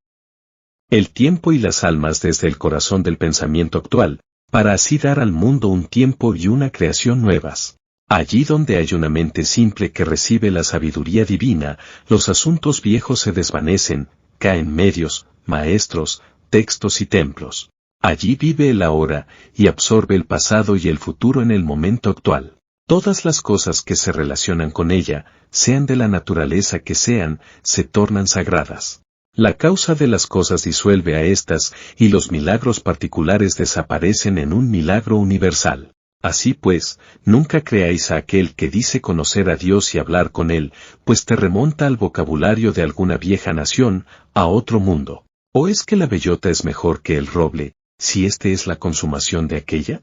el tiempo y las almas desde el corazón del pensamiento actual, para así dar al mundo un tiempo y una creación nuevas. Allí donde hay una mente simple que recibe la sabiduría divina, los asuntos viejos se desvanecen, caen medios, maestros, textos y templos. Allí vive el ahora, y absorbe el pasado y el futuro en el momento actual. Todas las cosas que se relacionan con ella, sean de la naturaleza que sean, se tornan sagradas. La causa de las cosas disuelve a éstas, y los milagros particulares desaparecen en un milagro universal. Así pues, nunca creáis a aquel que dice conocer a Dios y hablar con él, pues te remonta al vocabulario de alguna vieja nación, a otro mundo. ¿O es que la bellota es mejor que el roble, si éste es la consumación de aquella?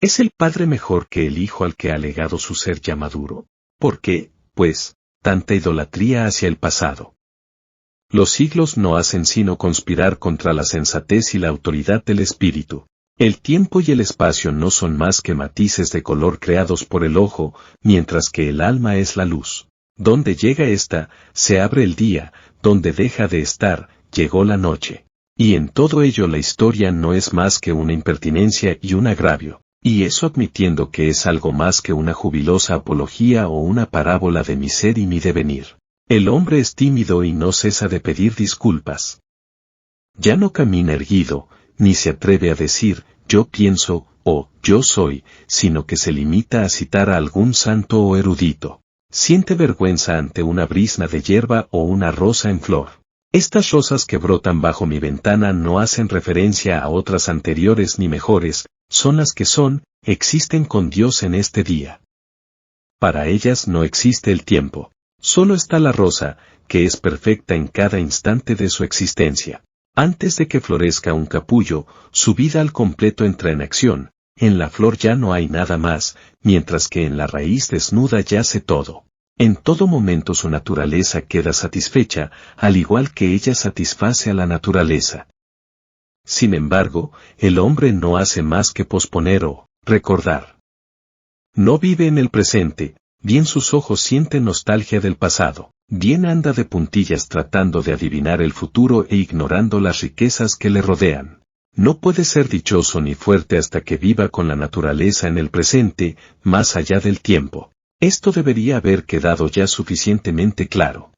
¿Es el padre mejor que el hijo al que ha legado su ser ya maduro? ¿Por qué, pues, tanta idolatría hacia el pasado? Los siglos no hacen sino conspirar contra la sensatez y la autoridad del espíritu. El tiempo y el espacio no son más que matices de color creados por el ojo, mientras que el alma es la luz. Donde llega ésta, se abre el día, donde deja de estar, llegó la noche. Y en todo ello la historia no es más que una impertinencia y un agravio, y eso admitiendo que es algo más que una jubilosa apología o una parábola de mi ser y mi devenir. El hombre es tímido y no cesa de pedir disculpas. Ya no camina erguido, ni se atreve a decir, yo pienso, o yo soy, sino que se limita a citar a algún santo o erudito. Siente vergüenza ante una brizna de hierba o una rosa en flor. Estas rosas que brotan bajo mi ventana no hacen referencia a otras anteriores ni mejores, son las que son, existen con Dios en este día. Para ellas no existe el tiempo. Solo está la rosa, que es perfecta en cada instante de su existencia. Antes de que florezca un capullo, su vida al completo entra en acción, en la flor ya no hay nada más, mientras que en la raíz desnuda yace todo. En todo momento su naturaleza queda satisfecha, al igual que ella satisface a la naturaleza. Sin embargo, el hombre no hace más que posponer o recordar. No vive en el presente, bien sus ojos sienten nostalgia del pasado, bien anda de puntillas tratando de adivinar el futuro e ignorando las riquezas que le rodean. No puede ser dichoso ni fuerte hasta que viva con la naturaleza en el presente, más allá del tiempo. Esto debería haber quedado ya suficientemente claro.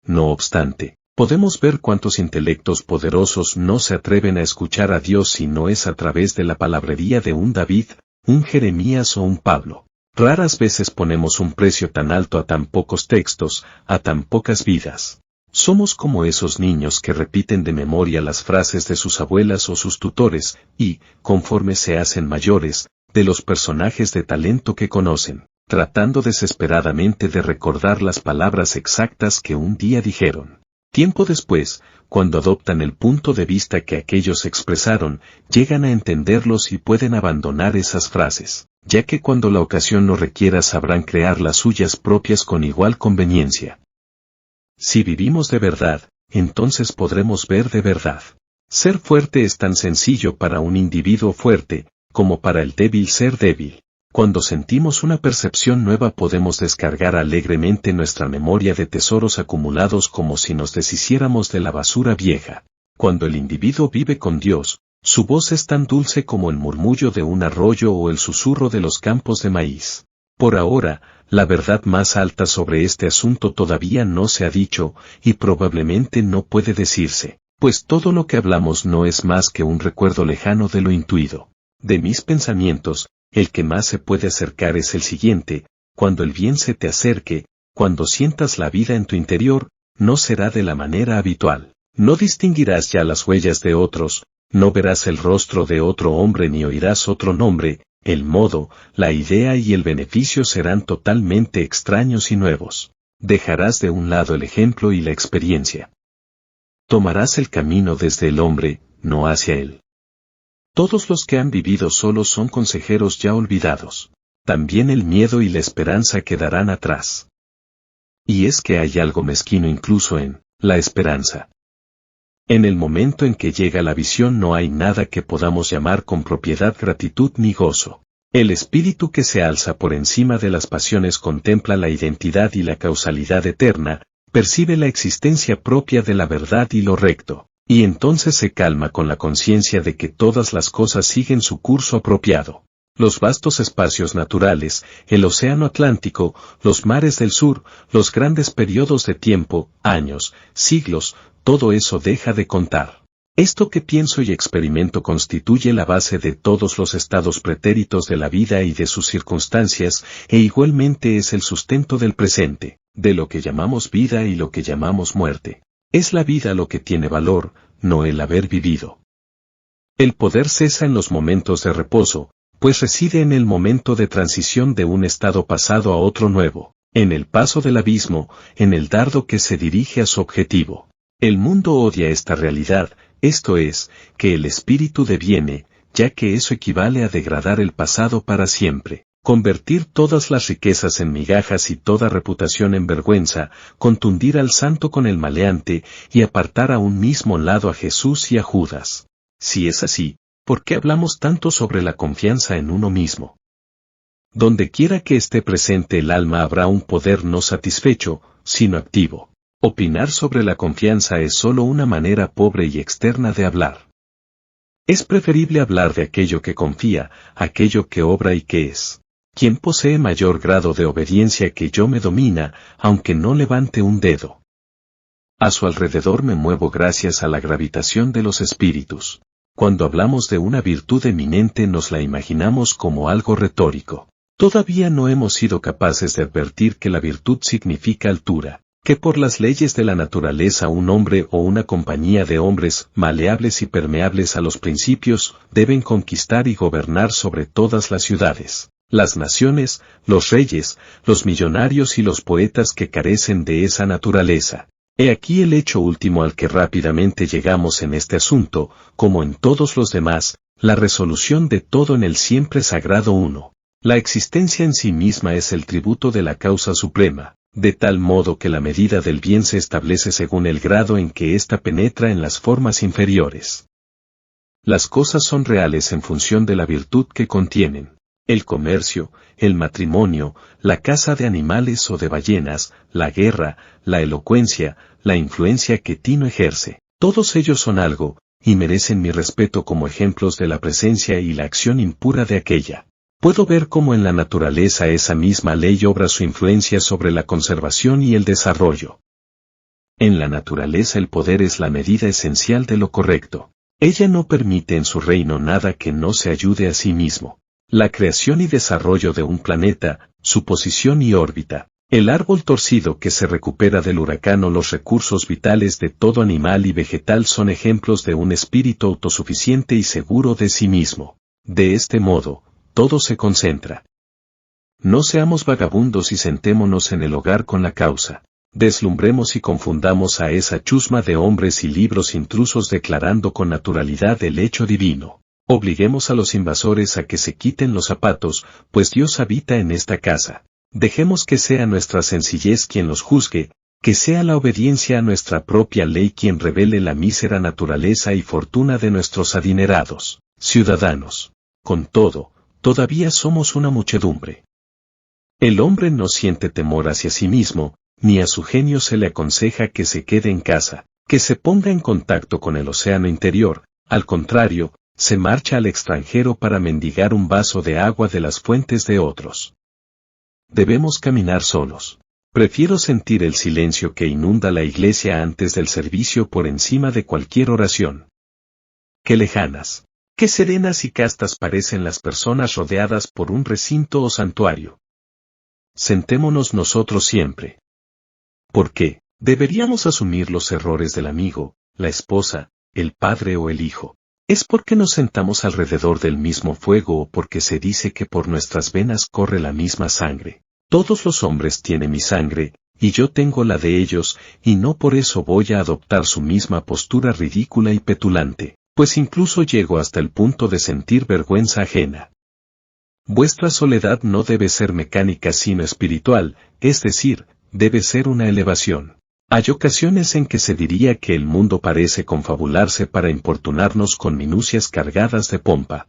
No obstante, podemos ver cuántos intelectos poderosos no se atreven a escuchar a Dios si no es a través de la palabrería de un David, un Jeremías o un Pablo. Raras veces ponemos un precio tan alto a tan pocos textos, a tan pocas vidas. Somos como esos niños que repiten de memoria las frases de sus abuelas o sus tutores, y, conforme se hacen mayores, de los personajes de talento que conocen, tratando desesperadamente de recordar las palabras exactas que un día dijeron. Tiempo después, cuando adoptan el punto de vista que aquellos expresaron, llegan a entenderlos y pueden abandonar esas frases, ya que cuando la ocasión lo requiera sabrán crear las suyas propias con igual conveniencia. Si vivimos de verdad, entonces podremos ver de verdad. Ser fuerte es tan sencillo para un individuo fuerte, como para el débil ser débil. Cuando sentimos una percepción nueva podemos descargar alegremente nuestra memoria de tesoros acumulados como si nos deshiciéramos de la basura vieja. Cuando el individuo vive con Dios, su voz es tan dulce como el murmullo de un arroyo o el susurro de los campos de maíz. Por ahora, la verdad más alta sobre este asunto todavía no se ha dicho, y probablemente no puede decirse, pues todo lo que hablamos no es más que un recuerdo lejano de lo intuido. De mis pensamientos, el que más se puede acercar es el siguiente: cuando el bien se te acerque, cuando sientas la vida en tu interior, no será de la manera habitual. No distinguirás ya las huellas de otros, No verás el rostro de otro hombre ni oirás otro nombre, el modo, la idea y el beneficio serán totalmente extraños y nuevos. Dejarás de un lado el ejemplo y la experiencia. Tomarás el camino desde el hombre, no hacia él. Todos los que han vivido solos son consejeros ya olvidados. También el miedo y la esperanza quedarán atrás. Y es que hay algo mezquino incluso en la esperanza. En el momento en que llega la visión no hay nada que podamos llamar con propiedad gratitud ni gozo. El espíritu que se alza por encima de las pasiones contempla la identidad y la causalidad eterna, percibe la existencia propia de la verdad y lo recto, y entonces se calma con la conciencia de que todas las cosas siguen su curso apropiado. Los vastos espacios naturales, el océano Atlántico, los mares del sur, los grandes periodos de tiempo, años, siglos, todo eso deja de contar. Esto que pienso y experimento constituye la base de todos los estados pretéritos de la vida y de sus circunstancias, e igualmente es el sustento del presente, de lo que llamamos vida y lo que llamamos muerte. Es la vida lo que tiene valor, no el haber vivido. El poder cesa en los momentos de reposo, pues reside en el momento de transición de un estado pasado a otro nuevo, en el paso del abismo, en el dardo que se dirige a su objetivo. El mundo odia esta realidad, esto es, que el espíritu deviene, ya que eso equivale a degradar el pasado para siempre, convertir todas las riquezas en migajas y toda reputación en vergüenza, contundir al santo con el maleante y apartar a un mismo lado a Jesús y a Judas. Si es así, ¿por qué hablamos tanto sobre la confianza en uno mismo? Donde quiera que esté presente el alma habrá un poder no satisfecho, sino activo. Opinar sobre la confianza es solo una manera pobre y externa de hablar. Es preferible hablar de aquello que confía, aquello que obra y que es. Quien posee mayor grado de obediencia que yo me domina, aunque no levante un dedo. A su alrededor me muevo gracias a la gravitación de los espíritus. Cuando hablamos de una virtud eminente nos la imaginamos como algo retórico. Todavía no hemos sido capaces de advertir que la virtud significa altura, que por las leyes de la naturaleza un hombre o una compañía de hombres, maleables y permeables a los principios, deben conquistar y gobernar sobre todas las ciudades, las naciones, los reyes, los millonarios y los poetas que carecen de esa naturaleza. He aquí el hecho último al que rápidamente llegamos en este asunto, como en todos los demás, la resolución de todo en el siempre sagrado uno. La existencia en sí misma es el tributo de la causa suprema, de tal modo que la medida del bien se establece según el grado en que ésta penetra en las formas inferiores. Las cosas son reales en función de la virtud que contienen. El comercio, el matrimonio, la caza de animales o de ballenas, la guerra, la elocuencia, la influencia que Tino ejerce, todos ellos son algo, y merecen mi respeto como ejemplos de la presencia y la acción impura de aquella. Puedo ver cómo en la naturaleza esa misma ley obra su influencia sobre la conservación y el desarrollo. En la naturaleza el poder es la medida esencial de lo correcto. Ella no permite en su reino nada que no se ayude a sí mismo. La creación y desarrollo de un planeta, su posición y órbita, el árbol torcido que se recupera del huracán o los recursos vitales de todo animal y vegetal son ejemplos de un espíritu autosuficiente y seguro de sí mismo. De este modo, todo se concentra. No seamos vagabundos y sentémonos en el hogar con la causa. Deslumbremos y confundamos a esa chusma de hombres y libros intrusos declarando con naturalidad el hecho divino. Obliguemos a los invasores a que se quiten los zapatos, pues Dios habita en esta casa. Dejemos que sea nuestra sencillez quien los juzgue, que sea la obediencia a nuestra propia ley quien revele la mísera naturaleza y fortuna de nuestros adinerados ciudadanos. Con todo, todavía somos una muchedumbre. El hombre no siente temor hacia sí mismo, ni a su genio se le aconseja que se quede en casa, que se ponga en contacto con el océano interior, al contrario, se marcha al extranjero para mendigar un vaso de agua de las fuentes de otros. Debemos caminar solos. Prefiero sentir el silencio que inunda la iglesia antes del servicio por encima de cualquier oración. Qué lejanas, qué serenas y castas parecen las personas rodeadas por un recinto o santuario. Sentémonos nosotros siempre. ¿Por qué? Deberíamos asumir los errores del amigo, la esposa, el padre o el hijo. ¿Es porque nos sentamos alrededor del mismo fuego o porque se dice que por nuestras venas corre la misma sangre? Todos los hombres tienen mi sangre, y yo tengo la de ellos, y no por eso voy a adoptar su misma postura ridícula y petulante, pues incluso llego hasta el punto de sentir vergüenza ajena. Vuestra soledad no debe ser mecánica sino espiritual, es decir, debe ser una elevación. Hay ocasiones en que se diría que el mundo parece confabularse para importunarnos con minucias cargadas de pompa.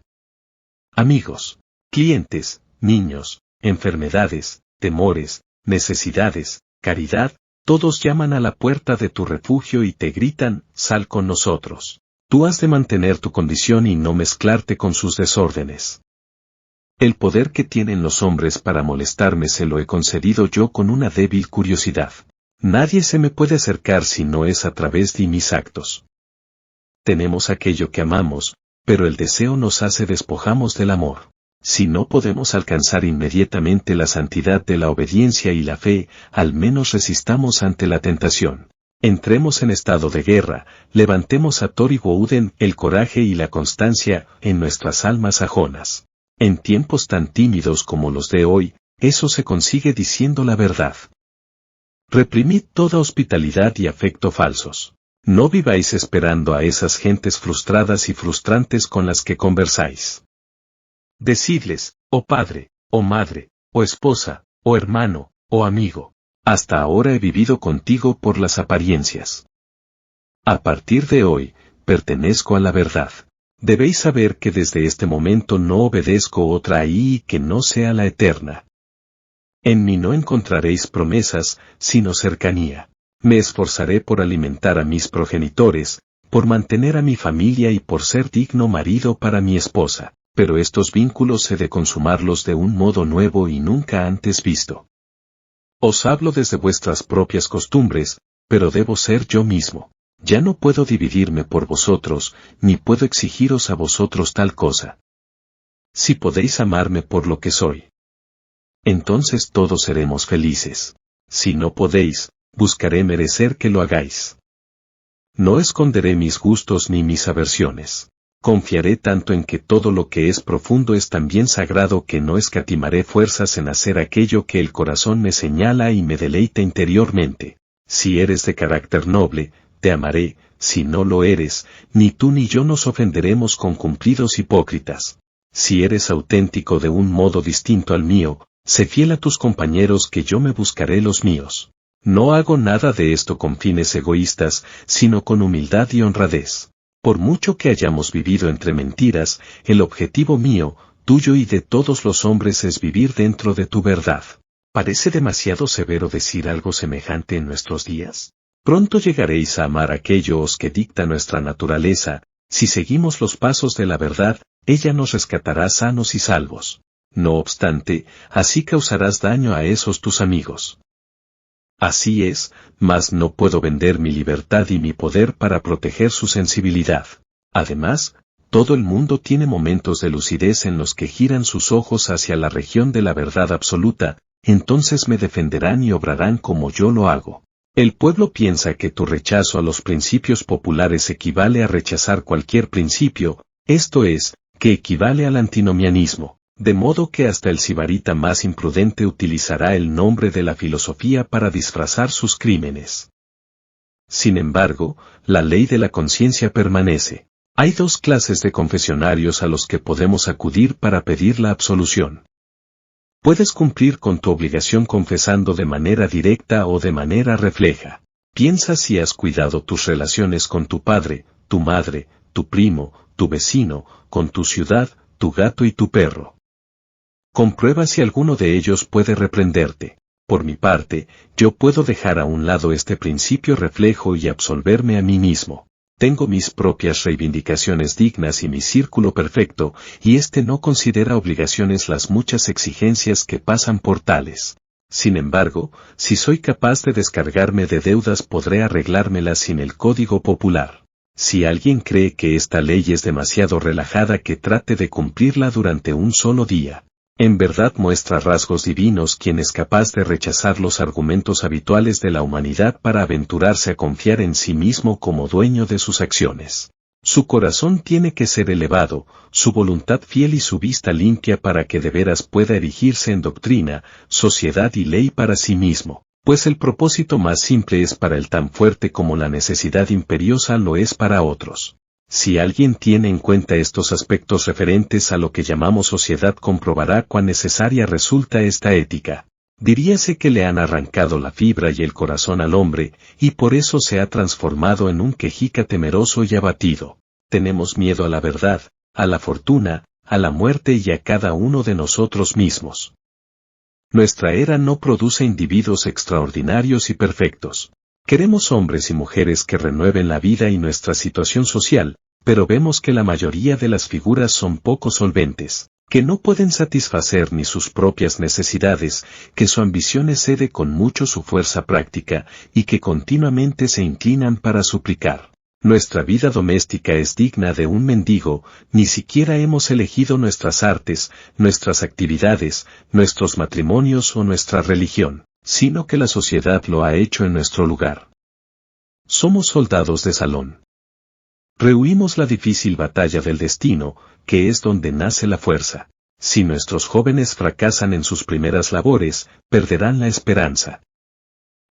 Amigos, clientes, niños, enfermedades, temores, necesidades, caridad, todos llaman a la puerta de tu refugio y te gritan, sal con nosotros. Tú has de mantener tu condición y no mezclarte con sus desórdenes. El poder que tienen los hombres para molestarme se lo he concedido yo con una débil curiosidad. Nadie se me puede acercar si no es a través de mis actos. Tenemos aquello que amamos, pero el deseo nos hace despojamos del amor. Si no podemos alcanzar inmediatamente la santidad de la obediencia y la fe, al menos resistamos ante la tentación. Entremos en estado de guerra, levantemos a Tor y Wouden el coraje y la constancia en nuestras almas sajonas. En tiempos tan tímidos como los de hoy, eso se consigue diciendo la verdad. Reprimid toda hospitalidad y afecto falsos. No viváis esperando a esas gentes frustradas y frustrantes con las que conversáis. Decidles, oh padre, oh madre, oh esposa, oh hermano, oh amigo, hasta ahora he vivido contigo por las apariencias. A partir de hoy, pertenezco a la verdad. Debéis saber que desde este momento no obedezco otra ahí y que no sea la eterna. En mí no encontraréis promesas, sino cercanía. Me esforzaré por alimentar a mis progenitores, por mantener a mi familia y por ser digno marido para mi esposa, pero estos vínculos he de consumarlos de un modo nuevo y nunca antes visto. Os hablo desde vuestras propias costumbres, pero debo ser yo mismo. Ya no puedo dividirme por vosotros, ni puedo exigiros a vosotros tal cosa. Si podéis amarme por lo que soy, entonces todos seremos felices. Si no podéis, buscaré merecer que lo hagáis. No esconderé mis gustos ni mis aversiones. Confiaré tanto en que todo lo que es profundo es también sagrado que no escatimaré fuerzas en hacer aquello que el corazón me señala y me deleita interiormente. Si eres de carácter noble, te amaré, si no lo eres, ni tú ni yo nos ofenderemos con cumplidos hipócritas. Si eres auténtico de un modo distinto al mío, sé fiel a tus compañeros que yo me buscaré los míos. No hago nada de esto con fines egoístas, sino con humildad y honradez. Por mucho que hayamos vivido entre mentiras, el objetivo mío, tuyo y de todos los hombres es vivir dentro de tu verdad. ¿Parece demasiado severo decir algo semejante en nuestros días? Pronto llegaréis a amar aquellos que dicta nuestra naturaleza. Si seguimos los pasos de la verdad, ella nos rescatará sanos y salvos. No obstante, así causarás daño a esos tus amigos. Así es, mas no puedo vender mi libertad y mi poder para proteger su sensibilidad. Además, todo el mundo tiene momentos de lucidez en los que giran sus ojos hacia la región de la verdad absoluta, entonces me defenderán y obrarán como yo lo hago. El pueblo piensa que tu rechazo a los principios populares equivale a rechazar cualquier principio, esto es, que equivale al antinomianismo. De modo que hasta el sibarita más imprudente utilizará el nombre de la filosofía para disfrazar sus crímenes. Sin embargo, la ley de la conciencia permanece. Hay dos clases de confesionarios a los que podemos acudir para pedir la absolución. Puedes cumplir con tu obligación confesando de manera directa o de manera refleja. Piensa si has cuidado tus relaciones con tu padre, tu madre, tu primo, tu vecino, con tu ciudad, tu gato y tu perro. Comprueba si alguno de ellos puede reprenderte. Por mi parte, yo puedo dejar a un lado este principio reflejo y absolverme a mí mismo. Tengo mis propias reivindicaciones dignas y mi círculo perfecto, y éste no considera obligaciones las muchas exigencias que pasan por tales. Sin embargo, si soy capaz de descargarme de deudas podré arreglármelas sin el código popular. Si alguien cree que esta ley es demasiado relajada que trate de cumplirla durante un solo día. En verdad muestra rasgos divinos quien es capaz de rechazar los argumentos habituales de la humanidad para aventurarse a confiar en sí mismo como dueño de sus acciones. Su corazón tiene que ser elevado, su voluntad fiel y su vista limpia para que de veras pueda erigirse en doctrina, sociedad y ley para sí mismo, pues el propósito más simple es para él tan fuerte como la necesidad imperiosa lo es para otros. Si alguien tiene en cuenta estos aspectos referentes a lo que llamamos sociedad, comprobará cuán necesaria resulta esta ética. Diríase que le han arrancado la fibra y el corazón al hombre, y por eso se ha transformado en un quejica temeroso y abatido. Tenemos miedo a la verdad, a la fortuna, a la muerte y a cada uno de nosotros mismos. Nuestra era no produce individuos extraordinarios y perfectos. Queremos hombres y mujeres que renueven la vida y nuestra situación social, pero vemos que la mayoría de las figuras son poco solventes, que no pueden satisfacer ni sus propias necesidades, que su ambición excede con mucho su fuerza práctica, y que continuamente se inclinan para suplicar. Nuestra vida doméstica es digna de un mendigo, ni siquiera hemos elegido nuestras artes, nuestras actividades, nuestros matrimonios o nuestra religión, sino que la sociedad lo ha hecho en nuestro lugar. Somos soldados de salón. Rehuimos la difícil batalla del destino, que es donde nace la fuerza. Si nuestros jóvenes fracasan en sus primeras labores, perderán la esperanza.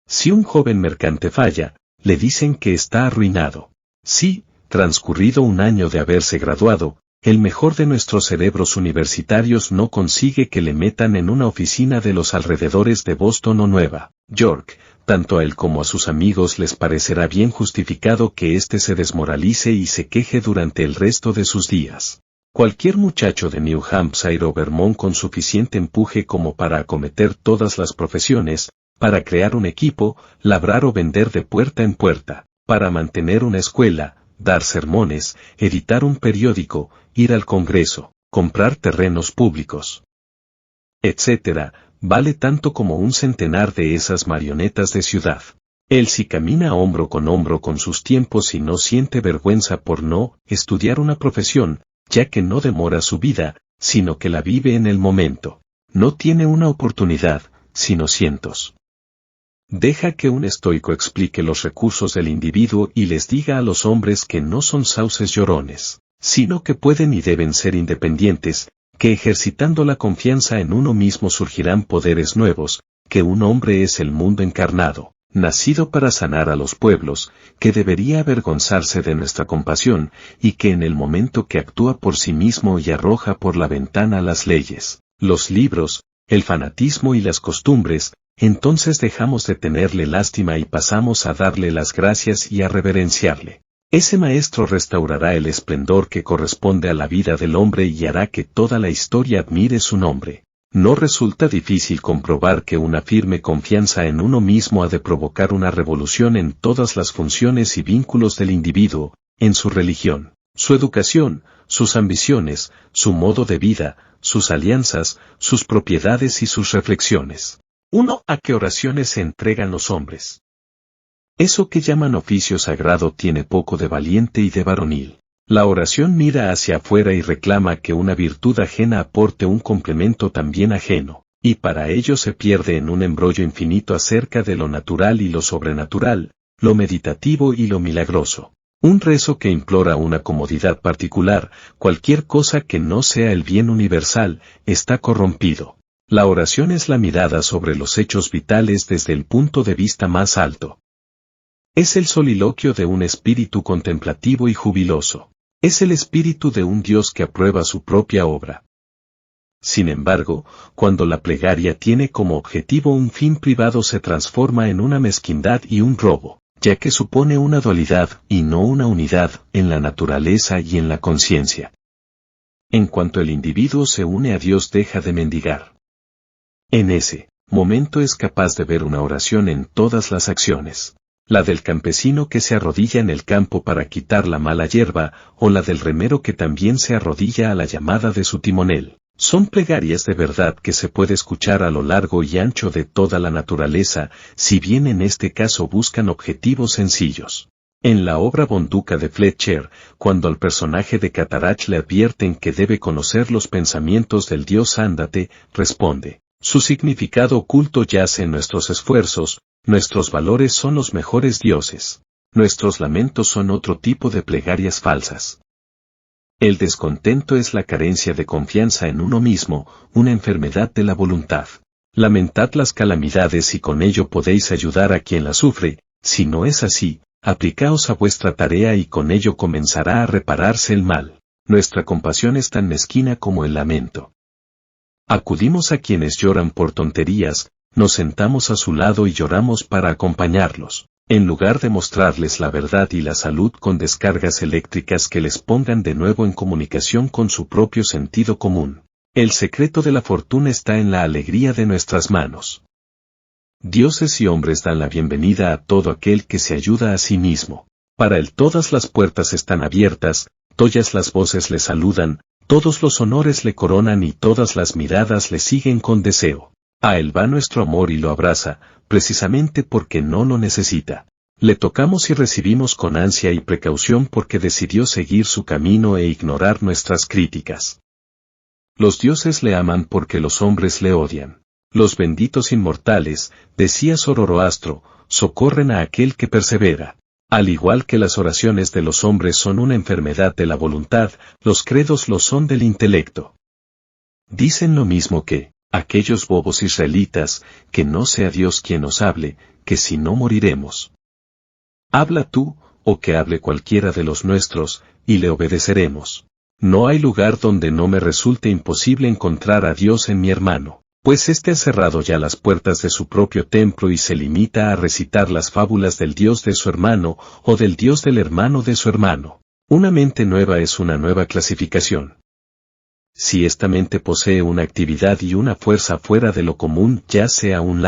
Si un joven mercante falla, le dicen que está arruinado. Si, transcurrido un año de haberse graduado, el mejor de nuestros cerebros universitarios no consigue que le metan en una oficina de los alrededores de Boston o Nueva York, tanto a él como a sus amigos les parecerá bien justificado que éste se desmoralice y se queje durante el resto de sus días. Cualquier muchacho de New Hampshire o Vermont con suficiente empuje como para acometer todas las profesiones, para crear un equipo, labrar o vender de puerta en puerta, para mantener una escuela, dar sermones, editar un periódico, ir al Congreso, comprar terrenos públicos, etc., vale tanto como un centenar de esas marionetas de ciudad. Él si camina hombro con sus tiempos y no siente vergüenza por no estudiar una profesión, ya que no demora su vida, sino que la vive en el momento. No tiene una oportunidad, sino cientos. Deja que un estoico explique los recursos del individuo y les diga a los hombres que no son sauces llorones, sino que pueden y deben ser independientes, que ejercitando la confianza en uno mismo surgirán poderes nuevos, que un hombre es el mundo encarnado, nacido para sanar a los pueblos, que debería avergonzarse de nuestra compasión, y que en el momento que actúa por sí mismo y arroja por la ventana las leyes, los libros, el fanatismo y las costumbres, entonces dejamos de tenerle lástima y pasamos a darle las gracias y a reverenciarle. Ese maestro restaurará el esplendor que corresponde a la vida del hombre y hará que toda la historia admire su nombre. No resulta difícil comprobar que una firme confianza en uno mismo ha de provocar una revolución en todas las funciones y vínculos del individuo, en su religión, su educación, sus ambiciones, su modo de vida, sus alianzas, sus propiedades y sus reflexiones. 1. ¿A qué oraciones se entregan los hombres? Eso que llaman oficio sagrado tiene poco de valiente y de varonil. La oración mira hacia afuera y reclama que una virtud ajena aporte un complemento también ajeno, y para ello se pierde en un embrollo infinito acerca de lo natural y lo sobrenatural, lo meditativo y lo milagroso. Un rezo que implora una comodidad particular, cualquier cosa que no sea el bien universal, está corrompido. La oración es la mirada sobre los hechos vitales desde el punto de vista más alto. Es el soliloquio de un espíritu contemplativo y jubiloso. Es el espíritu de un Dios que aprueba su propia obra. Sin embargo, cuando la plegaria tiene como objetivo un fin privado se transforma en una mezquindad y un robo, ya que supone una dualidad y no una unidad en la naturaleza y en la conciencia. En cuanto el individuo se une a Dios deja de mendigar. En ese momento es capaz de ver una oración en todas las acciones. La del campesino que se arrodilla en el campo para quitar la mala hierba, o la del remero que también se arrodilla a la llamada de su timonel. Son plegarias de verdad que se puede escuchar a lo largo y ancho de toda la naturaleza, si bien en este caso buscan objetivos sencillos. En la obra Bonduca de Fletcher, cuando al personaje de Catarach le advierten que debe conocer los pensamientos del dios Ándate, responde: su significado oculto yace en nuestros esfuerzos, nuestros valores son los mejores dioses. Nuestros lamentos son otro tipo de plegarias falsas. El descontento es la carencia de confianza en uno mismo, una enfermedad de la voluntad. Lamentad las calamidades y con ello podéis ayudar a quien las sufre, si no es así, aplicaos a vuestra tarea y con ello comenzará a repararse el mal. Nuestra compasión es tan mezquina como el lamento. Acudimos a quienes lloran por tonterías, nos sentamos a su lado y lloramos para acompañarlos, en lugar de mostrarles la verdad y la salud con descargas eléctricas que les pongan de nuevo en comunicación con su propio sentido común. El secreto de la fortuna está en la alegría de nuestras manos. Dioses y hombres dan la bienvenida a todo aquel que se ayuda a sí mismo. Para él todas las puertas están abiertas, todas las voces le saludan, todos los honores le coronan y todas las miradas le siguen con deseo. A él va nuestro amor y lo abraza, precisamente porque no lo necesita. Le tocamos y recibimos con ansia y precaución porque decidió seguir su camino e ignorar nuestras críticas. Los dioses le aman porque los hombres le odian. Los benditos inmortales, decía Zoroastro, socorren a aquel que persevera. Al igual que las oraciones de los hombres son una enfermedad de la voluntad, los credos lo son del intelecto. Dicen lo mismo que aquellos bobos israelitas, que no sea Dios quien nos hable, que si no moriremos. Habla tú, o que hable cualquiera de los nuestros, y le obedeceremos. No hay lugar donde no me resulte imposible encontrar a Dios en mi hermano, pues éste ha cerrado ya las puertas de su propio templo y se limita a recitar las fábulas del Dios de su hermano, o del Dios del hermano de su hermano. Una mente nueva es una nueva clasificación. Si esta mente posee una actividad y una fuerza fuera de lo común, ya sea un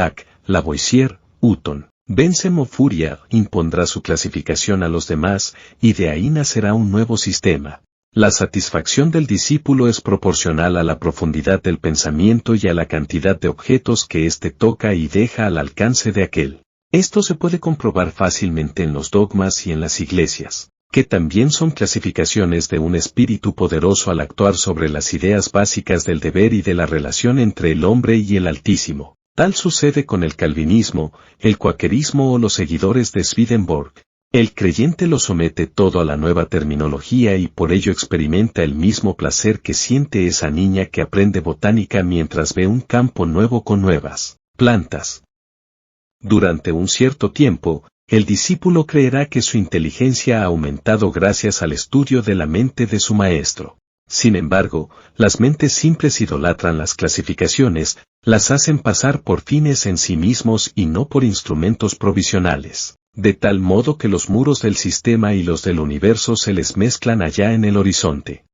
Lavoisier, Hutton, Bentham o Fourier, impondrá su clasificación a los demás, y de ahí nacerá un nuevo sistema. La satisfacción del discípulo es proporcional a la profundidad del pensamiento y a la cantidad de objetos que éste toca y deja al alcance de aquel. Esto se puede comprobar fácilmente en los dogmas y en las iglesias, que también son clasificaciones de un espíritu poderoso al actuar sobre las ideas básicas del deber y de la relación entre el hombre y el Altísimo. Tal sucede con el calvinismo, el cuaquerismo o los seguidores de Swedenborg. El creyente lo somete todo a la nueva terminología y por ello experimenta el mismo placer que siente esa niña que aprende botánica mientras ve un campo nuevo con nuevas plantas. Durante un cierto tiempo, el discípulo creerá que su inteligencia ha aumentado gracias al estudio de la mente de su maestro. Sin embargo, las mentes simples idolatran las clasificaciones, las hacen pasar por fines en sí mismos y no por instrumentos provisionales. De tal modo que los muros del sistema y los del universo se les mezclan allá en el horizonte.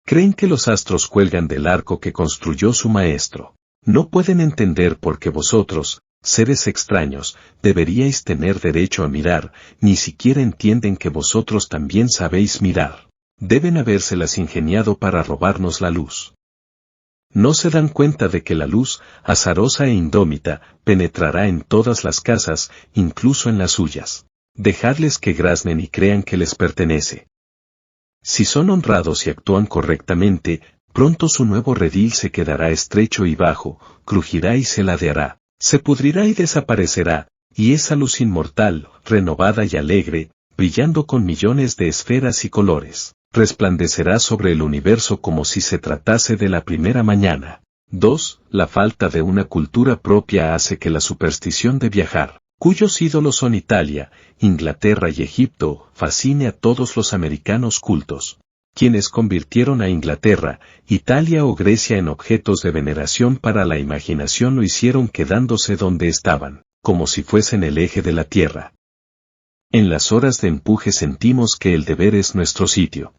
Creen que los astros cuelgan del arco que construyó su maestro. No pueden entender por qué vosotros, seres extraños, deberíais tener derecho a mirar, ni siquiera entienden que vosotros también sabéis mirar. Deben habérselas ingeniado para robarnos la luz. No se dan cuenta de que la luz, azarosa e indómita, penetrará en todas las casas, incluso en las suyas. Dejadles que graznen y crean que les pertenece. Si son honrados y actúan correctamente, pronto su nuevo redil se quedará estrecho y bajo, crujirá y se ladeará, se pudrirá y desaparecerá, y esa luz inmortal, renovada y alegre, brillando con millones de esferas y colores, resplandecerá sobre el universo como si se tratase de la primera mañana. 2. La falta de una cultura propia hace que la superstición de viajar, cuyos ídolos son Italia, Inglaterra y Egipto, fascine a todos los americanos cultos. Quienes convirtieron a Inglaterra, Italia o Grecia en objetos de veneración para la imaginación lo hicieron quedándose donde estaban, como si fuesen el eje de la tierra. En las horas de empuje sentimos que el deber es nuestro sitio.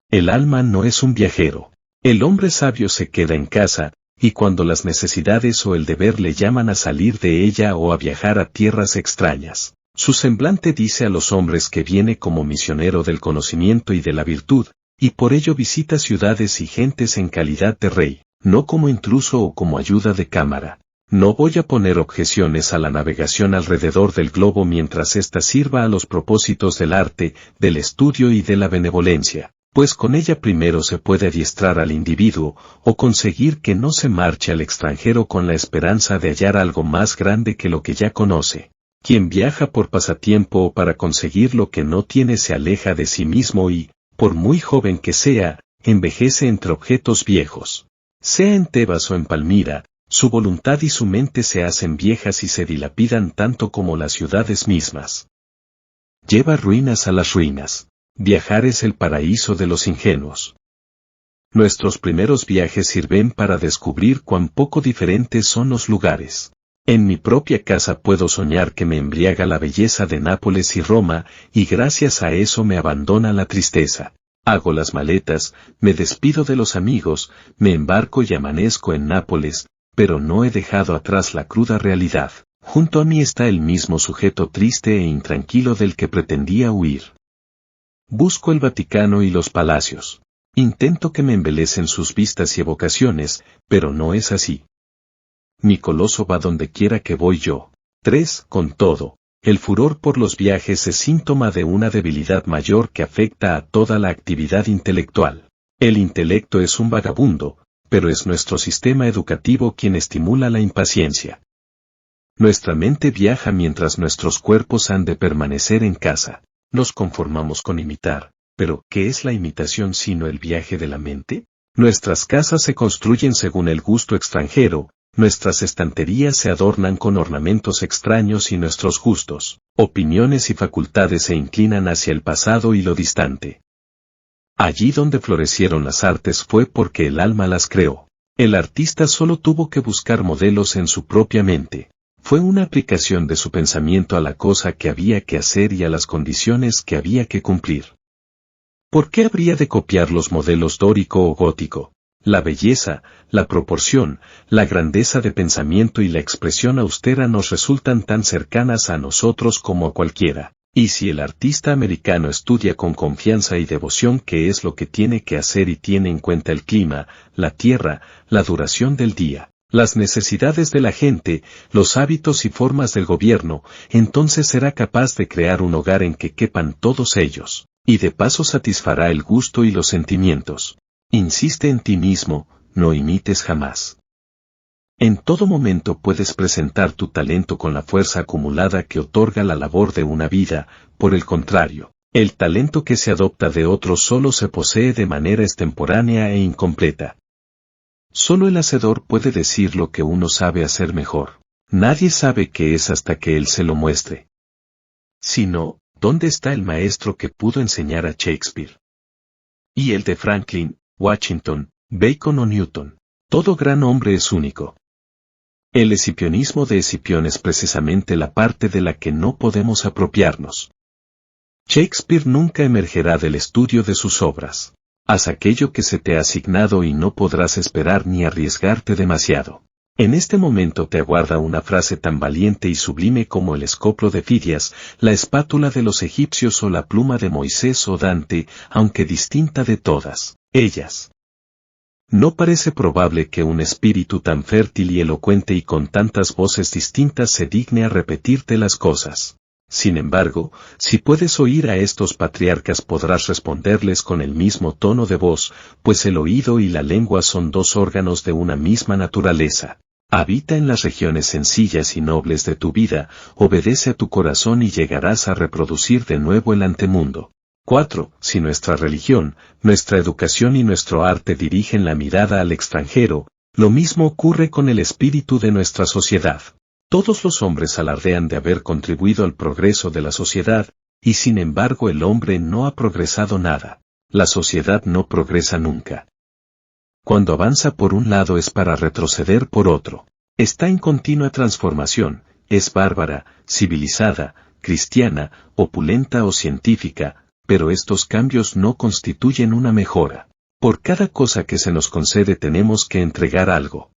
El alma no es un viajero. El hombre sabio se queda en casa, y cuando las necesidades o el deber le llaman a salir de ella o a viajar a tierras extrañas, su semblante dice a los hombres que viene como misionero del conocimiento y de la virtud, y por ello visita ciudades y gentes en calidad de rey, no como intruso o como ayuda de cámara. No voy a poner objeciones a la navegación alrededor del globo mientras ésta sirva a los propósitos del arte, del estudio y de la benevolencia, pues con ella primero se puede adiestrar al individuo, o conseguir que no se marche al extranjero con la esperanza de hallar algo más grande que lo que ya conoce. Quien viaja por pasatiempo o para conseguir lo que no tiene se aleja de sí mismo y, por muy joven que sea, envejece entre objetos viejos. Sea en Tebas o en Palmira, su voluntad y su mente se hacen viejas y se dilapidan tanto como las ciudades mismas. Lleva ruinas a las ruinas. Viajar es el paraíso de los ingenuos. Nuestros primeros viajes sirven para descubrir cuán poco diferentes son los lugares. En mi propia casa puedo soñar que me embriaga la belleza de Nápoles y Roma, y gracias a eso me abandona la tristeza. Hago las maletas, me despido de los amigos, me embarco y amanezco en Nápoles, pero no he dejado atrás la cruda realidad. Junto a mí está el mismo sujeto triste e intranquilo del que pretendía huir. Busco el Vaticano y los palacios. Intento que me embelecen sus vistas y evocaciones, pero no es así. Mi coloso va donde quiera que voy yo. 3. Con todo, el furor por los viajes es síntoma de una debilidad mayor que afecta a toda la actividad intelectual. El intelecto es un vagabundo, pero es nuestro sistema educativo quien estimula la impaciencia. Nuestra mente viaja mientras nuestros cuerpos han de permanecer en casa. Nos conformamos con imitar, pero ¿qué es la imitación sino el viaje de la mente? Nuestras casas se construyen según el gusto extranjero, nuestras estanterías se adornan con ornamentos extraños y nuestros gustos, opiniones y facultades se inclinan hacia el pasado y lo distante. Allí donde florecieron las artes fue porque el alma las creó. El artista solo tuvo que buscar modelos en su propia mente. Fue una aplicación de su pensamiento a la cosa que había que hacer y a las condiciones que había que cumplir. ¿Por qué habría de copiar los modelos dórico o gótico? La belleza, la proporción, la grandeza de pensamiento y la expresión austera nos resultan tan cercanas a nosotros como a cualquiera. Y si el artista americano estudia con confianza y devoción qué es lo que tiene que hacer y tiene en cuenta el clima, la tierra, la duración del día, las necesidades de la gente, los hábitos y formas del gobierno, entonces será capaz de crear un hogar en que quepan todos ellos, y de paso satisfará el gusto y los sentimientos. Insiste en ti mismo, no imites jamás. En todo momento puedes presentar tu talento con la fuerza acumulada que otorga la labor de una vida, por el contrario, el talento que se adopta de otros solo se posee de manera extemporánea e incompleta. Solo el hacedor puede decir lo que uno sabe hacer mejor. Nadie sabe qué es hasta que él se lo muestre. Si no, ¿dónde está el maestro que pudo enseñar a Shakespeare? Y el de Franklin, Washington, Bacon o Newton. Todo gran hombre es único. El escipionismo de Escipión es precisamente la parte de la que no podemos apropiarnos. Shakespeare nunca emergerá del estudio de sus obras. Haz aquello que se te ha asignado y no podrás esperar ni arriesgarte demasiado. En este momento te aguarda una frase tan valiente y sublime como el escoplo de Fidias, la espátula de los egipcios o la pluma de Moisés o Dante, aunque distinta de todas ellas. No parece probable que un espíritu tan fértil y elocuente y con tantas voces distintas se digne a repetirte las cosas. Sin embargo, si puedes oír a estos patriarcas podrás responderles con el mismo tono de voz, pues el oído y la lengua son dos órganos de una misma naturaleza. Habita en las regiones sencillas y nobles de tu vida, obedece a tu corazón y llegarás a reproducir de nuevo el antemundo. 4. Si nuestra religión, nuestra educación y nuestro arte dirigen la mirada al extranjero, lo mismo ocurre con el espíritu de nuestra sociedad. Todos los hombres alardean de haber contribuido al progreso de la sociedad, y sin embargo el hombre no ha progresado nada. La sociedad no progresa nunca. Cuando avanza por un lado es para retroceder por otro. Está en continua transformación, es bárbara, civilizada, cristiana, opulenta o científica, pero estos cambios no constituyen una mejora. Por cada cosa que se nos concede tenemos que entregar algo.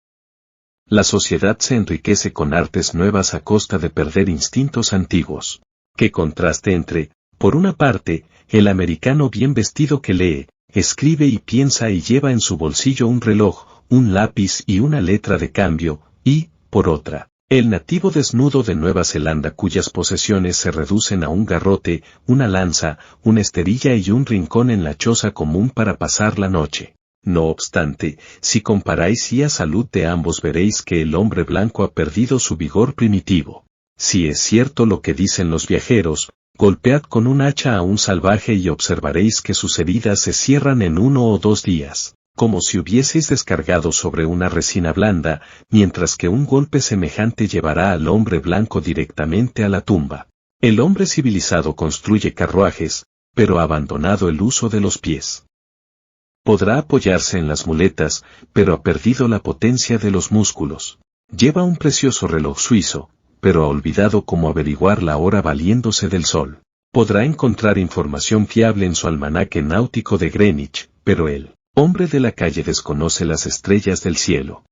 La sociedad se enriquece con artes nuevas a costa de perder instintos antiguos. Qué contraste entre, por una parte, el americano bien vestido que lee, escribe y piensa y lleva en su bolsillo un reloj, un lápiz y una letra de cambio, y, por otra, el nativo desnudo de Nueva Zelanda cuyas posesiones se reducen a un garrote, una lanza, una esterilla y un rincón en la choza común para pasar la noche. No obstante, si comparáis y a salud de ambos veréis que el hombre blanco ha perdido su vigor primitivo. Si es cierto lo que dicen los viajeros, golpead con un hacha a un salvaje y observaréis que sus heridas se cierran en 1 o 2 días, como si hubieseis descargado sobre una resina blanda, mientras que un golpe semejante llevará al hombre blanco directamente a la tumba. El hombre civilizado construye carruajes, pero ha abandonado el uso de los pies. Podrá apoyarse en las muletas, pero ha perdido la potencia de los músculos. Lleva un precioso reloj suizo, pero ha olvidado cómo averiguar la hora valiéndose del sol. Podrá encontrar información fiable en su almanaque náutico de Greenwich, pero el hombre de la calle desconoce las estrellas del cielo.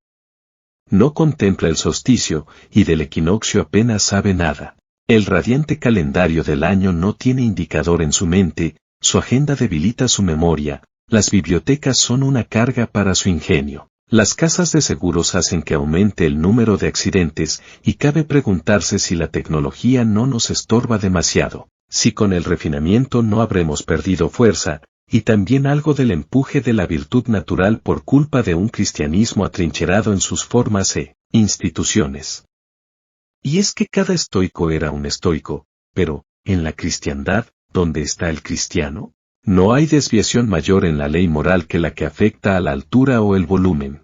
No contempla el solsticio, y del equinoccio apenas sabe nada. El radiante calendario del año no tiene indicador en su mente, su agenda debilita su memoria, las bibliotecas son una carga para su ingenio. Las casas de seguros hacen que aumente el número de accidentes, y cabe preguntarse si la tecnología no nos estorba demasiado, si con el refinamiento no habremos perdido fuerza, y también algo del empuje de la virtud natural por culpa de un cristianismo atrincherado en sus formas e instituciones. Y es que cada estoico era un estoico, pero, en la cristiandad, ¿dónde está el cristiano? No hay desviación mayor en la ley moral que la que afecta a la altura o el volumen.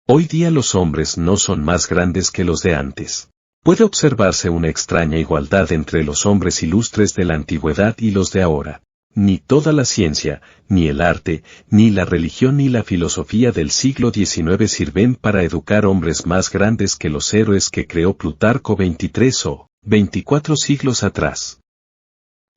Hoy día los hombres no son más grandes que los de antes. Puede observarse una extraña igualdad entre los hombres ilustres de la antigüedad y los de ahora. Ni toda la ciencia, ni el arte, ni la religión ni la filosofía del siglo XIX sirven para educar hombres más grandes que los héroes que creó Plutarco 23 o 24 siglos atrás.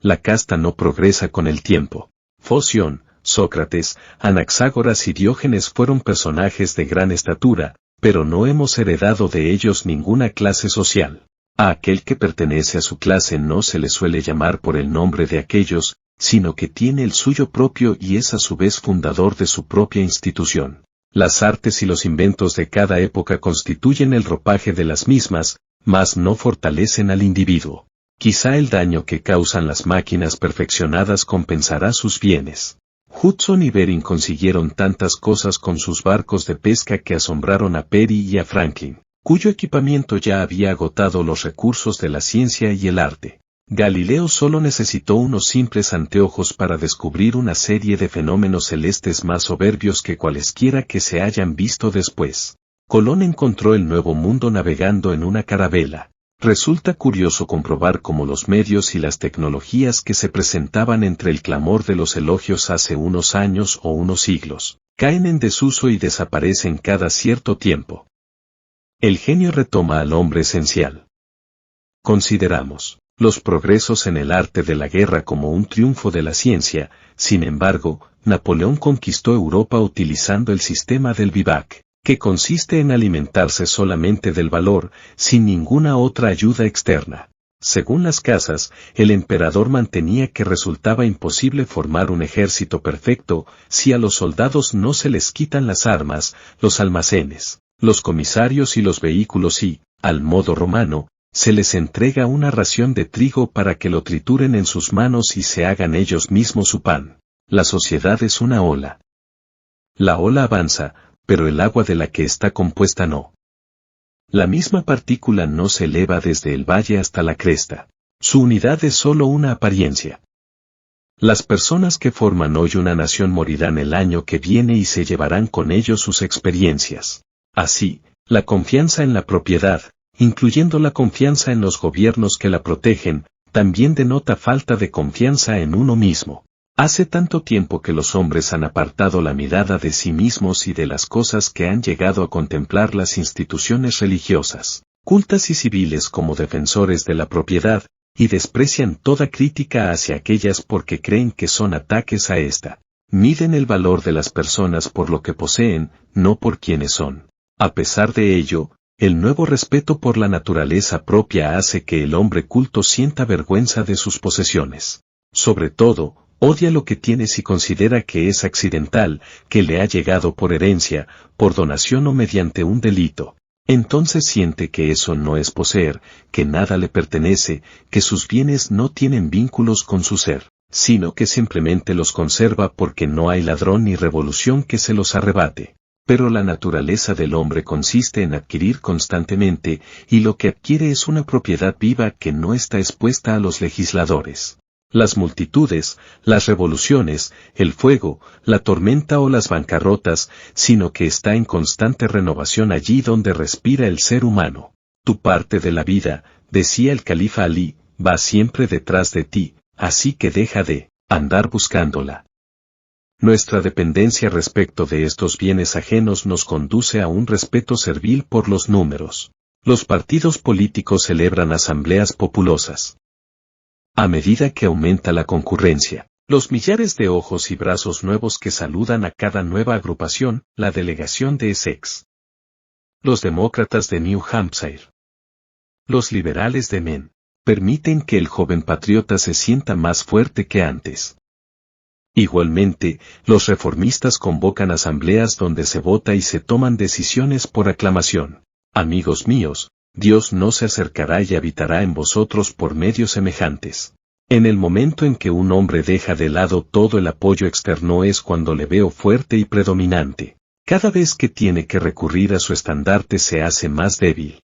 La casta no progresa con el tiempo. Foción, Sócrates, Anaxágoras y Diógenes fueron personajes de gran estatura, pero no hemos heredado de ellos ninguna clase social. A aquel que pertenece a su clase no se le suele llamar por el nombre de aquellos, sino que tiene el suyo propio y es a su vez fundador de su propia institución. Las artes y los inventos de cada época constituyen el ropaje de las mismas, mas no fortalecen al individuo. Quizá el daño que causan las máquinas perfeccionadas compensará sus bienes. Hudson y Bering consiguieron tantas cosas con sus barcos de pesca que asombraron a Peary y a Franklin, cuyo equipamiento ya había agotado los recursos de la ciencia y el arte. Galileo solo necesitó unos simples anteojos para descubrir una serie de fenómenos celestes más soberbios que cualesquiera que se hayan visto después. Colón encontró el Nuevo Mundo navegando en una carabela. Resulta curioso comprobar cómo los medios y las tecnologías que se presentaban entre el clamor de los elogios hace unos años o unos siglos, caen en desuso y desaparecen cada cierto tiempo. El genio retoma al hombre esencial. Consideramos los progresos en el arte de la guerra como un triunfo de la ciencia. Sin embargo, Napoleón conquistó Europa utilizando el sistema del vivac, que consiste en alimentarse solamente del valor, sin ninguna otra ayuda externa. Según las casas, el emperador mantenía que resultaba imposible formar un ejército perfecto si a los soldados no se les quitan las armas, los almacenes, los comisarios y los vehículos y, al modo romano, se les entrega una ración de trigo para que lo trituren en sus manos y se hagan ellos mismos su pan. La sociedad es una ola. La ola avanza, pero el agua de la que está compuesta no. La misma partícula no se eleva desde el valle hasta la cresta. Su unidad es solo una apariencia. Las personas que forman hoy una nación morirán el año que viene y se llevarán con ellos sus experiencias. Así, la confianza en la propiedad, incluyendo la confianza en los gobiernos que la protegen, también denota falta de confianza en uno mismo. Hace tanto tiempo que los hombres han apartado la mirada de sí mismos y de las cosas que han llegado a contemplar las instituciones religiosas, cultas y civiles como defensores de la propiedad, y desprecian toda crítica hacia aquellas porque creen que son ataques a esta. Miden el valor de las personas por lo que poseen, no por quienes son. A pesar de ello, el nuevo respeto por la naturaleza propia hace que el hombre culto sienta vergüenza de sus posesiones. Sobre todo, odia lo que tiene si considera que es accidental, que le ha llegado por herencia, por donación o mediante un delito. Entonces siente que eso no es poseer, que nada le pertenece, que sus bienes no tienen vínculos con su ser, sino que simplemente los conserva porque no hay ladrón ni revolución que se los arrebate. Pero la naturaleza del hombre consiste en adquirir constantemente, y lo que adquiere es una propiedad viva que no está expuesta a los legisladores. Las multitudes, las revoluciones, el fuego, la tormenta o las bancarrotas, sino que está en constante renovación allí donde respira el ser humano. Tu parte de la vida, decía el califa Alí, va siempre detrás de ti, así que deja de andar buscándola. Nuestra dependencia respecto de estos bienes ajenos nos conduce a un respeto servil por los números. Los partidos políticos celebran asambleas populosas. A medida que aumenta la concurrencia, los millares de ojos y brazos nuevos que saludan a cada nueva agrupación, la delegación de Essex, los demócratas de New Hampshire, los liberales de Maine, permiten que el joven patriota se sienta más fuerte que antes. Igualmente, los reformistas convocan asambleas donde se vota y se toman decisiones por aclamación. Amigos míos, Dios no se acercará y habitará en vosotros por medios semejantes. En el momento en que un hombre deja de lado todo el apoyo externo es cuando le veo fuerte y predominante. Cada vez que tiene que recurrir a su estandarte se hace más débil.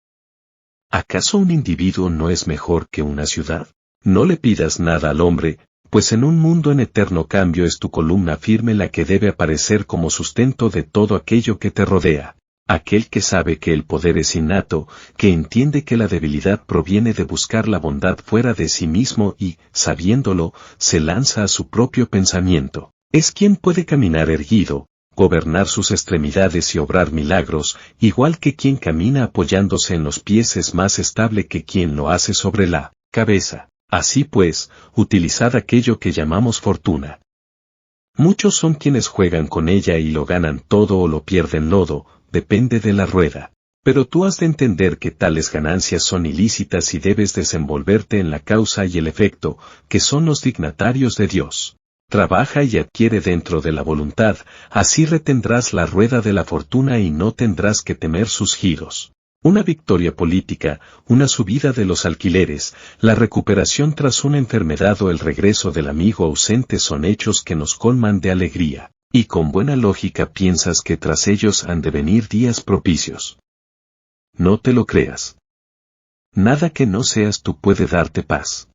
¿Acaso un individuo no es mejor que una ciudad? No le pidas nada al hombre, pues en un mundo en eterno cambio es tu columna firme la que debe aparecer como sustento de todo aquello que te rodea. Aquel que sabe que el poder es innato, que entiende que la debilidad proviene de buscar la bondad fuera de sí mismo y, sabiéndolo, se lanza a su propio pensamiento, es quien puede caminar erguido, gobernar sus extremidades y obrar milagros, igual que quien camina apoyándose en los pies es más estable que quien lo hace sobre la cabeza. Así pues, utilizad aquello que llamamos fortuna. Muchos son quienes juegan con ella y lo ganan todo o lo pierden todo, depende de la rueda. Pero tú has de entender que tales ganancias son ilícitas y debes desenvolverte en la causa y el efecto, que son los dignatarios de Dios. Trabaja y adquiere dentro de la voluntad, así retendrás la rueda de la fortuna y no tendrás que temer sus giros. Una victoria política, una subida de los alquileres, la recuperación tras una enfermedad o el regreso del amigo ausente son hechos que nos colman de alegría, y con buena lógica piensas que tras ellos han de venir días propicios. No te lo creas. Nada que no seas tú puede darte paz.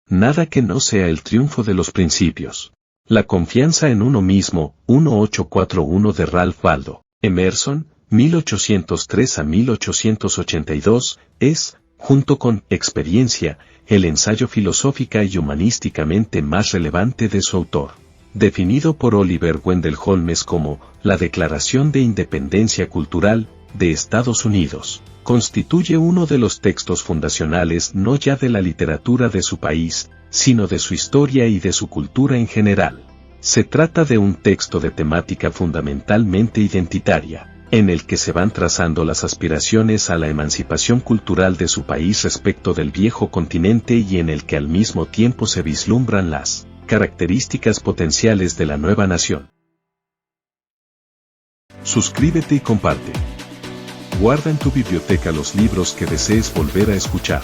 Nada que no sea el triunfo de los principios. La confianza en uno mismo, 1841 de Ralph Waldo Emerson, 1803 a 1882, es, junto con experiencia, el ensayo filosófica y humanísticamente más relevante de su autor. Definido por Oliver Wendell Holmes como la Declaración de Independencia Cultural de Estados Unidos, constituye uno de los textos fundacionales no ya de la literatura de su país, sino de su historia y de su cultura en general. Se trata de un texto de temática fundamentalmente identitaria, en el que se van trazando las aspiraciones a la emancipación cultural de su país respecto del viejo continente y en el que al mismo tiempo se vislumbran las características potenciales de la nueva nación. Suscríbete y comparte. Guarda en tu biblioteca los libros que desees volver a escuchar.